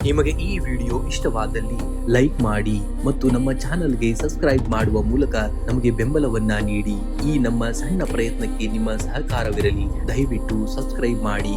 ನಿಮಗೆ ಈ ವಿಡಿಯೋ ಇಷ್ಟವಾದಲ್ಲಿ ಲೈಕ್ ಮಾಡಿ ಮತ್ತು ನಮ್ಮ ಚಾನಲ್ಗೆ ಸಬ್ಸ್ಕ್ರೈಬ್ ಮಾಡುವ ಮೂಲಕ ನಮಗೆ ಬೆಂಬಲವನ್ನ ನೀಡಿ. ಈ ನಮ್ಮ ಸಣ್ಣ ಪ್ರಯತ್ನಕ್ಕೆ ನಿಮ್ಮ ಸಹಕಾರವಿರಲಿ. ದಯವಿಟ್ಟು ಸಬ್ಸ್ಕ್ರೈಬ್ ಮಾಡಿ.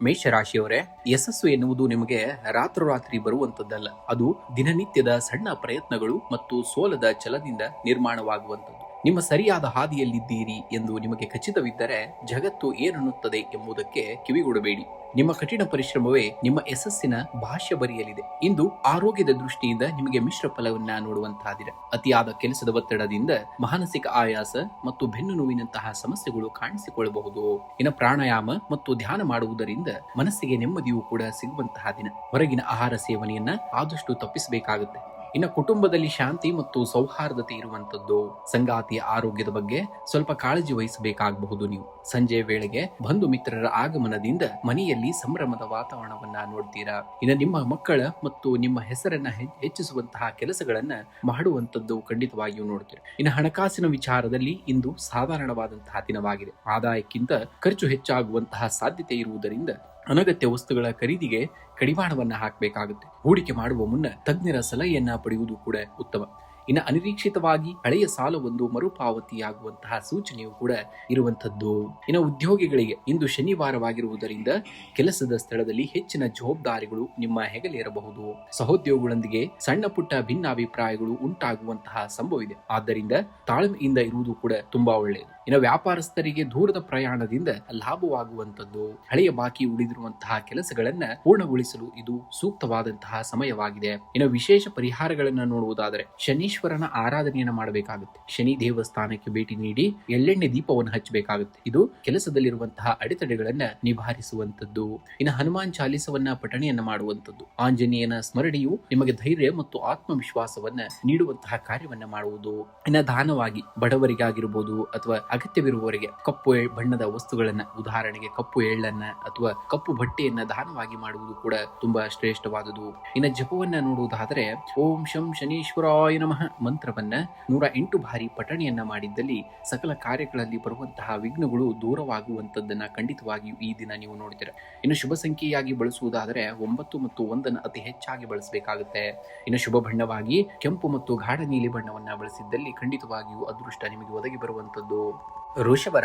ಮೇಷರಾಶಿಯವರೇ, ಯಶಸ್ಸು ಎನ್ನುವುದು ನಿಮಗೆ ರಾತ್ರೋರಾತ್ರಿ ಬರುವಂತದ್ದಲ್ಲ. ಅದು ದಿನನಿತ್ಯದ ಸಣ್ಣ ಪ್ರಯತ್ನಗಳು ಮತ್ತು ಸೋಲದ ಛಲದಿಂದ ನಿರ್ಮಾಣವಾಗುವಂಥದ್ದು. ನಿಮ್ಮ ಸರಿಯಾದ ಹಾದಿಯಲ್ಲಿದ್ದೀರಿ ಎಂದು ನಿಮಗೆ ಖಚಿತವಿದ್ದರೆ ಜಗತ್ತು ಏನನ್ನುತ್ತದೆ ಎಂಬುದಕ್ಕೆ ಕಿವಿಗೊಡಬೇಡಿ. ನಿಮ್ಮ ಕಠಿಣ ಪರಿಶ್ರಮವೇ ನಿಮ್ಮ ಯಶಸ್ಸಿನ ಭಾಷ್ಯ ಬರೆಯಲಿದೆ. ಇಂದು ಆರೋಗ್ಯದ ದೃಷ್ಟಿಯಿಂದ ನಿಮಗೆ ಮಿಶ್ರ ಫಲವನ್ನ ನೋಡುವಂತಹ ದಿನ. ಅತಿಯಾದ ಕೆಲಸದ ಒತ್ತಡದಿಂದ ಮಾನಸಿಕ ಆಯಾಸ ಮತ್ತು ಬೆನ್ನು ನೋವಿನಂತಹ ಸಮಸ್ಯೆಗಳು ಕಾಣಿಸಿಕೊಳ್ಳಬಹುದು. ಇನ್ನು ಪ್ರಾಣಾಯಾಮ ಮತ್ತು ಧ್ಯಾನ ಮಾಡುವುದರಿಂದ ಮನಸ್ಸಿಗೆ ನೆಮ್ಮದಿಯೂ ಕೂಡ ಸಿಗುವಂತಹ ದಿನ. ಹೊರಗಿನ ಆಹಾರ ಸೇವನೆಯನ್ನ ಆದಷ್ಟು ತಪ್ಪಿಸಬೇಕಾಗುತ್ತೆ. ಇನ್ನು ಕುಟುಂಬದಲ್ಲಿ ಶಾಂತಿ ಮತ್ತು ಸೌಹಾರ್ದತೆ ಇರುವಂತದ್ದು. ಸಂಗಾತಿಯ ಆರೋಗ್ಯದ ಬಗ್ಗೆ ಸ್ವಲ್ಪ ಕಾಳಜಿ ವಹಿಸಬೇಕಾಗಬಹುದು. ನೀವು ಸಂಜೆ ವೇಳೆಗೆ ಬಂಧು ಮಿತ್ರರ ಆಗಮನದಿಂದ ಮನೆಯಲ್ಲಿ ಸಂಭ್ರಮದ ವಾತಾವರಣವನ್ನ ನೋಡ್ತೀರಾ. ಇನ್ನು ನಿಮ್ಮ ಮಕ್ಕಳ ಮತ್ತು ನಿಮ್ಮ ಹೆಸರನ್ನ ಹೆಚ್ಚಿಸುವಂತಹ ಕೆಲಸಗಳನ್ನ ಮಾಡುವಂತದ್ದು ಖಂಡಿತವಾಗಿಯೂ ನೋಡ್ತೀರಾ. ಇನ್ನು ಹಣಕಾಸಿನ ವಿಚಾರದಲ್ಲಿ ಇಂದು ಸಾಧಾರಣವಾದಂತಹ ದಿನವಾಗಿದೆ. ಆದಾಯಕ್ಕಿಂತ ಖರ್ಚು ಹೆಚ್ಚಾಗುವಂತಹ ಸಾಧ್ಯತೆ ಇರುವುದರಿಂದ ಅನಗತ್ಯ ವಸ್ತುಗಳ ಖರೀದಿಗೆ ಕಡಿವಾಣವನ್ನ ಹಾಕಬೇಕಾಗುತ್ತೆ. ಹೂಡಿಕೆ ಮಾಡುವ ಮುನ್ನ ತಜ್ಞರ ಸಲಹೆಯನ್ನ ಪಡೆಯುವುದು ಕೂಡ ಉತ್ತಮ. ಇನ್ನು ಅನಿರೀಕ್ಷಿತವಾಗಿ ಹಳೆಯ ಸಾಲವೊಂದು ಮರುಪಾವತಿಯಾಗುವಂತಹ ಸೂಚನೆಯೂ ಕೂಡ ಇರುವಂತದ್ದು. ಇನ್ನು ಉದ್ಯೋಗಿಗಳಿಗೆ ಇಂದು ಶನಿವಾರವಾಗಿರುವುದರಿಂದ ಕೆಲಸದ ಸ್ಥಳದಲ್ಲಿ ಹೆಚ್ಚಿನ ಜವಾಬ್ದಾರಿಗಳು ನಿಮ್ಮ ಹೆಗಲೇರಬಹುದು. ಸಹೋದ್ಯೋಗಿಗಳೊಂದಿಗೆ ಸಣ್ಣ ಪುಟ್ಟ ಭಿನ್ನಾಭಿಪ್ರಾಯಗಳು ಉಂಟಾಗುವಂತಹ ಸಂಭವವಿದೆ. ಆದ್ದರಿಂದ ತಾಳ್ಮೆಯಿಂದ ಇರುವುದು ಕೂಡ ತುಂಬಾ ಒಳ್ಳೆಯದು. ಇನ್ನು ವ್ಯಾಪಾರಸ್ಥರಿಗೆ ದೂರದ ಪ್ರಯಾಣದಿಂದ ಲಾಭವಾಗುವಂತದ್ದು. ಹಳೆಯ ಬಾಕಿ ಉಳಿದಿರುವಂತಹ ಕೆಲಸಗಳನ್ನ ಪೂರ್ಣಗೊಳಿಸಲು ಇದು ಸೂಕ್ತವಾದಂತಹ ಸಮಯವಾಗಿದೆ. ಇನ್ನು ವಿಶೇಷ ಪರಿಹಾರಗಳನ್ನ ನೋಡುವುದಾದರೆ ಶನೀಶ್ವರನ ಆರಾಧನೆಯನ್ನ ಮಾಡಬೇಕಾಗುತ್ತೆ. ಶನಿ ದೇವಸ್ಥಾನಕ್ಕೆ ಭೇಟಿ ನೀಡಿ ಎಳ್ಳೆಣ್ಣೆ ದೀಪವನ್ನು ಹಚ್ಚಬೇಕಾಗುತ್ತೆ. ಇದು ಕೆಲಸದಲ್ಲಿರುವಂತಹ ಅಡೆತಡೆಗಳನ್ನ ನಿಭಾಯಿಸುವಂತದ್ದು. ಇನ್ನು ಹನುಮಾನ್ ಚಾಲಿಸವನ್ನ ಪಠಣೆಯನ್ನ ಮಾಡುವಂತದ್ದು. ಆಂಜನೇಯನ ಸ್ಮರಣೆಯು ನಿಮಗೆ ಧೈರ್ಯ ಮತ್ತು ಆತ್ಮವಿಶ್ವಾಸವನ್ನ ನೀಡುವಂತಹ ಕಾರ್ಯವನ್ನ ಮಾಡುವುದು. ಇನ್ನು ದಾನವಾಗಿ ಬಡವರಿಗಾಗಿರ್ಬೋದು ಅಥವಾ ಅಗತ್ಯವಿರುವವರಿಗೆ ಕಪ್ಪು ಬಣ್ಣದ ವಸ್ತುಗಳನ್ನ, ಉದಾಹರಣೆಗೆ ಕಪ್ಪು ಎಳ್ಳನ್ನ ಅಥವಾ ಕಪ್ಪು ಬಟ್ಟೆಯನ್ನ ದಾನವಾಗಿ ಮಾಡುವುದು ಕೂಡ ತುಂಬಾ ಶ್ರೇಷ್ಠವಾದುದು. ಇನ್ನು ಜಪವನ್ನ ನೋಡುವುದಾದರೆ ಓಂ ಶಂ ಶನೀಶ್ವರಾಯ ನಮಃ ಮಂತ್ರವನ್ನ 108 ಬಾರಿ ಪಠಣೆಯನ್ನ ಮಾಡಿದ್ದಲ್ಲಿ ಸಕಲ ಕಾರ್ಯಗಳಲ್ಲಿ ಬರುವಂತಹ ವಿಘ್ನಗಳು ದೂರವಾಗುವಂತದ್ದನ್ನ ಖಂಡಿತವಾಗಿಯೂ ಈ ದಿನ ನೀವು ನೋಡ್ತೀರಾ. ಇನ್ನು ಶುಭ ಸಂಖ್ಯೆಯಾಗಿ ಬಳಸುವುದಾದರೆ 9 ಮತ್ತು 1 ಅತಿ ಹೆಚ್ಚಾಗಿ ಬಳಸಬೇಕಾಗುತ್ತೆ. ಇನ್ನು ಶುಭ ಬಣ್ಣವಾಗಿ ಕೆಂಪು ಮತ್ತು ಗಾಢ ನೀಲಿ ಬಣ್ಣವನ್ನ ಬಳಸಿದ್ದಲ್ಲಿ ಖಂಡಿತವಾಗಿಯೂ ಅದೃಷ್ಟ ನಿಮಗೆ ಒದಗಿ ಬರುವಂತದ್ದು. ವೃಷಭ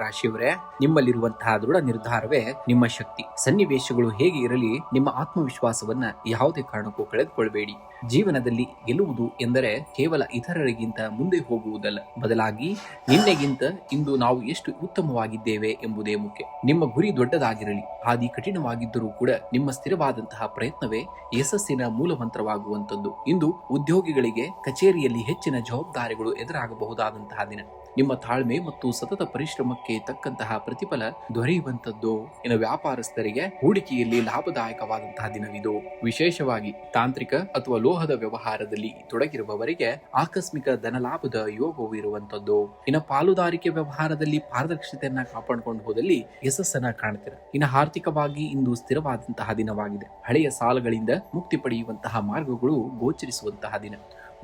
ರಾಶಿಯವರೇ, ನಿಮ್ಮಲ್ಲಿರುವಂತಹ ದೃಢ ನಿರ್ಧಾರವೇ ನಿಮ್ಮ ಶಕ್ತಿ. ಸನ್ನಿವೇಶಗಳು ಹೇಗೆ ಇರಲಿ, ನಿಮ್ಮ ಆತ್ಮವಿಶ್ವಾಸವನ್ನ ಯಾವುದೇ ಕಾರಣಕ್ಕೂ ಕಳೆದುಕೊಳ್ಳಬೇಡಿ. ಜೀವನದಲ್ಲಿ ಗೆಲ್ಲುವುದು ಎಂದರೆ ಕೇವಲ ಇತರರಿಗಿಂತ ಮುಂದೆ ಹೋಗುವುದಲ್ಲ, ಬದಲಾಗಿ ನಿನ್ನೆಗಿಂತ ಇಂದು ನಾವು ಎಷ್ಟು ಉತ್ತಮವಾಗಿದ್ದೇವೆ ಎಂಬುದೇ ಮುಖ್ಯ. ನಿಮ್ಮ ಗುರಿ ದೊಡ್ಡದಾಗಿರಲಿ, ಹಾದಿ ಕಠಿಣವಾಗಿದ್ದರೂ ಕೂಡ ನಿಮ್ಮ ಸ್ಥಿರವಾದಂತಹ ಪ್ರಯತ್ನವೇ ಯಶಸ್ಸಿನ ಮೂಲಮಂತ್ರವಾಗುವಂತದ್ದು. ಇಂದು ಉದ್ಯೋಗಿಗಳಿಗೆ ಕಚೇರಿಯಲ್ಲಿ ಹೆಚ್ಚಿನ ಜವಾಬ್ದಾರಿಗಳು ಎದುರಾಗಬಹುದಾದಂತಹ ದಿನ. ನಿಮ್ಮ ತಾಳ್ಮೆ ಮತ್ತು ಸತತ ಪರಿಶ್ರಮಕ್ಕೆ ತಕ್ಕಂತಹ ಪ್ರತಿಫಲ ದೊರೆಯುವಂತದ್ದು. ಇನ್ನು ವ್ಯಾಪಾರಸ್ಥರಿಗೆ ಹೂಡಿಕೆಯಲ್ಲಿ ಲಾಭದಾಯಕವಾದಂತಹ ದಿನವಿದು. ವಿಶೇಷವಾಗಿ ತಾಂತ್ರಿಕ ಅಥವಾ ಲೋಹದ ವ್ಯವಹಾರದಲ್ಲಿ ತೊಡಗಿರುವವರಿಗೆ ಆಕಸ್ಮಿಕ ಧನಲಾಭದ ಯೋಗವು ಇರುವಂತದ್ದು. ಇನ್ನು ಪಾಲುದಾರಿಕೆ ವ್ಯವಹಾರದಲ್ಲಿ ಪಾರದರ್ಶತೆಯನ್ನ ಕಾಪಾಡಿಕೊಂಡು ಹೋದಲ್ಲಿ ಯಶಸ್ಸನ್ನ ಕಾಣ್ತೀರಾ. ಇನ್ನು ಆರ್ಥಿಕವಾಗಿ ಇಂದು ಸ್ಥಿರವಾದಂತಹ ದಿನವಾಗಿದೆ. ಹಳೆಯ ಸಾಲಗಳಿಂದ ಮುಕ್ತಿ ಪಡೆಯುವಂತಹ ಮಾರ್ಗಗಳು ಗೋಚರಿಸುವಂತಹ ದಿನ.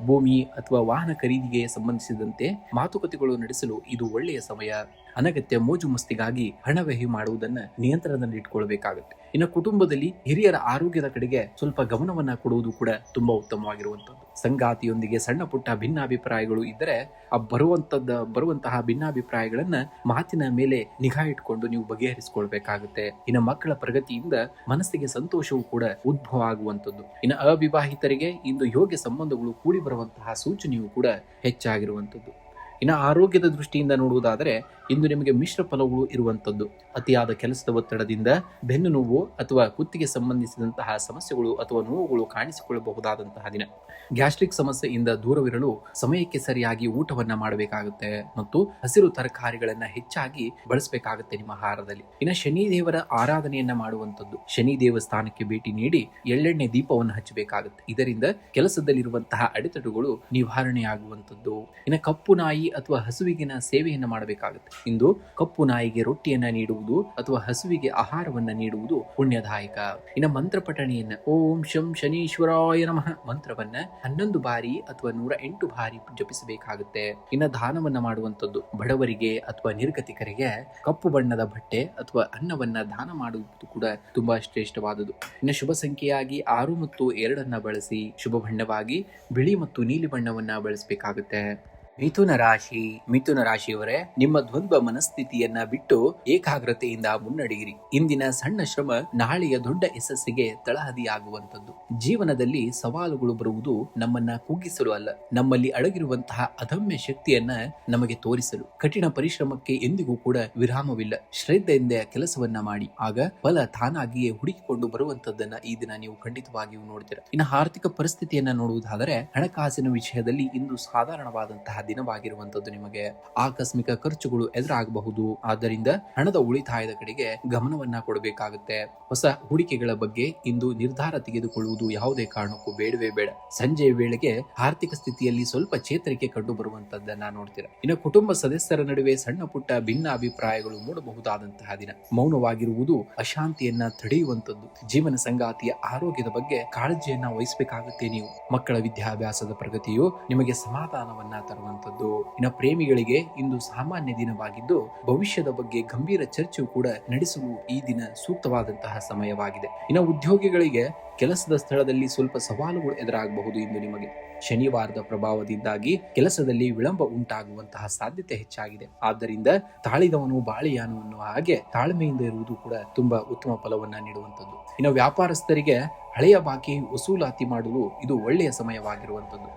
ಭೂಮಿ ಅಥವಾ ವಾಹನ ಖರೀದಿಗೆ ಸಂಬಂಧಿಸಿದಂತೆ ಮಾತುಕತೆಗಳು ನಡೆಸಲು ಇದು ಒಳ್ಳೆಯ ಸಮಯ. ಅನಗತ್ಯ ಮೋಜು ಮಸ್ತಿಗಾಗಿ ಹಣ ವ್ಯಯ ಮಾಡುವುದನ್ನ ನಿಯಂತ್ರಣದಲ್ಲಿಟ್ಕೊಳ್ಬೇಕಾಗುತ್ತೆ. ಇನ್ನು ಕುಟುಂಬದಲ್ಲಿ ಹಿರಿಯರ ಆರೋಗ್ಯದ ಕಡೆಗೆ ಸ್ವಲ್ಪ ಗಮನವನ್ನ ಕೊಡುವುದು ಕೂಡ ತುಂಬಾ ಉತ್ತಮವಾಗಿರುವಂತದ್ದು. ಸಂಗಾತಿಯೊಂದಿಗೆ ಸಣ್ಣ ಪುಟ್ಟ ಭಿನ್ನಾಭಿಪ್ರಾಯಗಳು ಇದ್ದರೆ ಬರುವಂತಹ ಭಿನ್ನಾಭಿಪ್ರಾಯಗಳನ್ನ ಮಾತಿನ ಮೇಲೆ ನಿಗಾ ಇಟ್ಕೊಂಡು ನೀವು ಬಗೆಹರಿಸಿಕೊಳ್ಬೇಕಾಗುತ್ತೆ. ಇನ್ನು ಮಕ್ಕಳ ಪ್ರಗತಿಯಿಂದ ಮನಸ್ಸಿಗೆ ಸಂತೋಷವೂ ಕೂಡ ಉದ್ಭವ ಆಗುವಂತದ್ದು. ಇನ್ನು ಅವಿವಾಹಿತರಿಗೆ ಇಂದು ಯೋಗ್ಯ ಸಂಬಂಧಗಳು ಕೂಡಿ ಬರುವಂತಹ ಸೂಚನೆಯೂ ಕೂಡ ಹೆಚ್ಚಾಗಿರುವಂತದ್ದು. ಇನ್ನು ಆರೋಗ್ಯದ ದೃಷ್ಟಿಯಿಂದ ನೋಡುವುದಾದರೆ ಇಂದು ನಿಮಗೆ ಮಿಶ್ರ ಫಲಗಳು ಇರುವಂತದ್ದು. ಅತಿಯಾದ ಕೆಲಸದ ಒತ್ತಡದಿಂದ ಬೆನ್ನು ನೋವು ಅಥವಾ ಕುತ್ತಿಗೆ ಸಂಬಂಧಿಸಿದಂತಹ ಸಮಸ್ಯೆಗಳು ಅಥವಾ ನೋವುಗಳು ಕಾಣಿಸಿಕೊಳ್ಳಬಹುದಾದಂತಹ ದಿನ. ಗ್ಯಾಸ್ಟ್ರಿಕ್ ಸಮಸ್ಯೆಯಿಂದ ದೂರವಿರಲು ಸಮಯಕ್ಕೆ ಸರಿಯಾಗಿ ಊಟವನ್ನ ಮಾಡಬೇಕಾಗುತ್ತೆ ಮತ್ತು ಹಸಿರು ತರಕಾರಿಗಳನ್ನ ಹೆಚ್ಚಾಗಿ ಬಳಸಬೇಕಾಗುತ್ತೆ ನಿಮ್ಮ ಆಹಾರದಲ್ಲಿ. ಇನ್ನು ಶನಿ ದೇವರ ಆರಾಧನೆಯನ್ನ ಮಾಡುವಂತದ್ದು. ಶನಿ ದೇವಸ್ಥಾನಕ್ಕೆ ಭೇಟಿ ನೀಡಿ ಎಳ್ಳೆಣ್ಣೆ ದೀಪವನ್ನು ಹಚ್ಚಬೇಕಾಗುತ್ತೆ. ಇದರಿಂದ ಕೆಲಸದಲ್ಲಿರುವಂತಹ ಅಡೆತಡೆಗಳು ನಿವಾರಣೆಯಾಗುವಂತದ್ದು. ಇನ್ನು ಕಪ್ಪು ನಾಯಿ ಅಥವಾ ಹಸುವಿಗಿನ ಸೇವೆಯನ್ನ ಮಾಡಬೇಕಾಗುತ್ತೆ. ಇಂದು ಕಪ್ಪು ನಾಯಿಗೆ ರೊಟ್ಟಿಯನ್ನ ನೀಡುವುದು ಅಥವಾ ಹಸುವಿಗೆ ಆಹಾರವನ್ನ ನೀಡುವುದು ಪುಣ್ಯದಾಯಕ. ಇನ್ನು ಮಂತ್ರ ಪಠಣೆಯನ್ನ ಓಂ ಶಂ ಶನೀಶ್ವರಾಯ ನಮಃ ಮಂತ್ರವನ್ನ 11 ಬಾರಿ ಅಥವಾ 108 ಬಾರಿ ಜಪಿಸಬೇಕಾಗುತ್ತೆ. ಇನ್ನು ದಾನವನ್ನ ಮಾಡುವಂತದ್ದು ಬಡವರಿಗೆ ಅಥವಾ ನಿರ್ಗತಿಕರಿಗೆ ಕಪ್ಪು ಬಣ್ಣದ ಬಟ್ಟೆ ಅಥವಾ ಅನ್ನವನ್ನ ದಾನ ಮಾಡುವುದು ಕೂಡ ತುಂಬಾ ಶ್ರೇಷ್ಠವಾದುದು. ಇನ್ನು ಶುಭ ಸಂಖ್ಯೆಯಾಗಿ 6 ಮತ್ತು 2 ಬಳಸಿ. ಶುಭ ಬಣ್ಣವಾಗಿ ಬಿಳಿ ಮತ್ತು ನೀಲಿ ಬಣ್ಣವನ್ನ ಬಳಸಬೇಕಾಗುತ್ತೆ. ಮಿಥುನ ರಾಶಿಯವರೇ, ನಿಮ್ಮ ದ್ವಂದ್ವ ಮನಸ್ಥಿತಿಯನ್ನ ಬಿಟ್ಟು ಏಕಾಗ್ರತೆಯಿಂದ ಮುನ್ನಡೆಯಿರಿ. ಇಂದಿನ ಸಣ್ಣ ಶ್ರಮ ನಾಳೆಯ ದೊಡ್ಡ ಯಶಸ್ಸಿಗೆ ತಳಹದಿಯಾಗುವಂತದ್ದು. ಜೀವನದಲ್ಲಿ ಸವಾಲುಗಳು ಬರುವುದು ನಮ್ಮನ್ನ ಕುಗ್ಗಿಸಲು ಅಲ್ಲ, ನಮ್ಮಲ್ಲಿ ಅಡಗಿರುವಂತಹ ಅದಮ್ಯ ಶಕ್ತಿಯನ್ನ ನಮಗೆ ತೋರಿಸಲು. ಕಠಿಣ ಪರಿಶ್ರಮಕ್ಕೆ ಎಂದಿಗೂ ಕೂಡ ವಿರಾಮವಿಲ್ಲ. ಶ್ರದ್ಧೆಯಿಂದ ಕೆಲಸವನ್ನ ಮಾಡಿ, ಆಗ ಫಲ ತಾನಾಗಿಯೇ ಹುಡುಕಿಕೊಂಡು ಬರುವಂತದ್ದನ್ನ ಈ ದಿನ ನೀವು ಖಂಡಿತವಾಗಿಯೂ ನೋಡ್ತೀರಾ. ಇನ್ನು ಆರ್ಥಿಕ ಪರಿಸ್ಥಿತಿಯನ್ನ ನೋಡುವುದಾದರೆ ಹಣಕಾಸಿನ ವಿಷಯದಲ್ಲಿ ಇಂದು ಸಾಧಾರಣವಾದಂತಹ ದಿನವಾಗಿರುವಂತದ್ದು. ನಿಮಗೆ ಆಕಸ್ಮಿಕ ಖರ್ಚುಗಳು ಎದುರಾಗಬಹುದು. ಆದ್ದರಿಂದ ಹಣದ ಉಳಿತಾಯದ ಕಡೆಗೆ ಗಮನವನ್ನ ಕೊಡಬೇಕಾಗುತ್ತೆ. ಹೊಸ ಹೂಡಿಕೆಗಳ ಬಗ್ಗೆ ಇಂದು ನಿರ್ಧಾರ ತೆಗೆದುಕೊಳ್ಳುವುದು ಯಾವುದೇ ಕಾರಣಕ್ಕೂ ಬೇಡವೇ ಬೇಡ. ಸಂಜೆಯ ವೇಳೆಗೆ ಆರ್ಥಿಕ ಸ್ಥಿತಿಯಲ್ಲಿ ಸ್ವಲ್ಪ ಚೇತರಿಕೆ ಕಂಡು ಬರುವಂತದ್ದನ್ನ ನೋಡ್ತೀರಾ. ಇನ್ನು ಕುಟುಂಬ ಸದಸ್ಯರ ನಡುವೆ ಸಣ್ಣ ಪುಟ್ಟ ಭಿನ್ನ ಅಭಿಪ್ರಾಯಗಳು ಮೂಡಬಹುದಾದಂತಹ ದಿನ. ಮೌನವಾಗಿರುವುದು ಅಶಾಂತಿಯನ್ನ ತಡೆಯುವಂತದ್ದು. ಜೀವನ ಸಂಗಾತಿಯ ಆರೋಗ್ಯದ ಬಗ್ಗೆ ಕಾಳಜಿಯನ್ನ ವಹಿಸಬೇಕಾಗುತ್ತೆ ನೀವು. ಮಕ್ಕಳ ವಿದ್ಯಾಭ್ಯಾಸದ ಪ್ರಗತಿಯು ನಿಮಗೆ ಸಮಾಧಾನವನ್ನ ತರುವಂತದ್ದು. ಇನ್ನು ಪ್ರೇಮಿಗಳಿಗೆ ಇಂದು ಸಾಮಾನ್ಯ ದಿನವಾಗಿದ್ದು ಭವಿಷ್ಯದ ಬಗ್ಗೆ ಗಂಭೀರ ಚರ್ಚೆಯು ಕೂಡ ನಡೆಸಲು ಈ ದಿನ ಸೂಕ್ತವಾದಂತಹ ಸಮಯವಾಗಿದೆ. ಇನ್ನು ಉದ್ಯೋಗಿಗಳಿಗೆ ಕೆಲಸದ ಸ್ಥಳದಲ್ಲಿ ಸ್ವಲ್ಪ ಸವಾಲುಗಳು ಎದುರಾಗಬಹುದು. ಇಂದು ನಿಮಗೆ ಶನಿವಾರದ ಪ್ರಭಾವದಿಂದಾಗಿ ಕೆಲಸದಲ್ಲಿ ವಿಳಂಬ ಉಂಟಾಗುವಂತಹ ಸಾಧ್ಯತೆ ಹೆಚ್ಚಾಗಿದೆ. ಆದ್ದರಿಂದ ತಾಳಿದವನು ಬಾಳಿಯಾನು ಅನ್ನುವ ಹಾಗೆ ತಾಳ್ಮೆಯಿಂದ ಇರುವುದು ಕೂಡ ತುಂಬಾ ಉತ್ತಮ ಫಲವನ್ನ ನೀಡುವಂತದ್ದು. ಇನ್ನು ವ್ಯಾಪಾರಸ್ಥರಿಗೆ ಹಳೆಯ ಬಾಕಿ ವಸೂಲಾತಿ ಮಾಡಲು ಇದು ಒಳ್ಳೆಯ ಸಮಯವಾಗಿರುವಂತದ್ದು.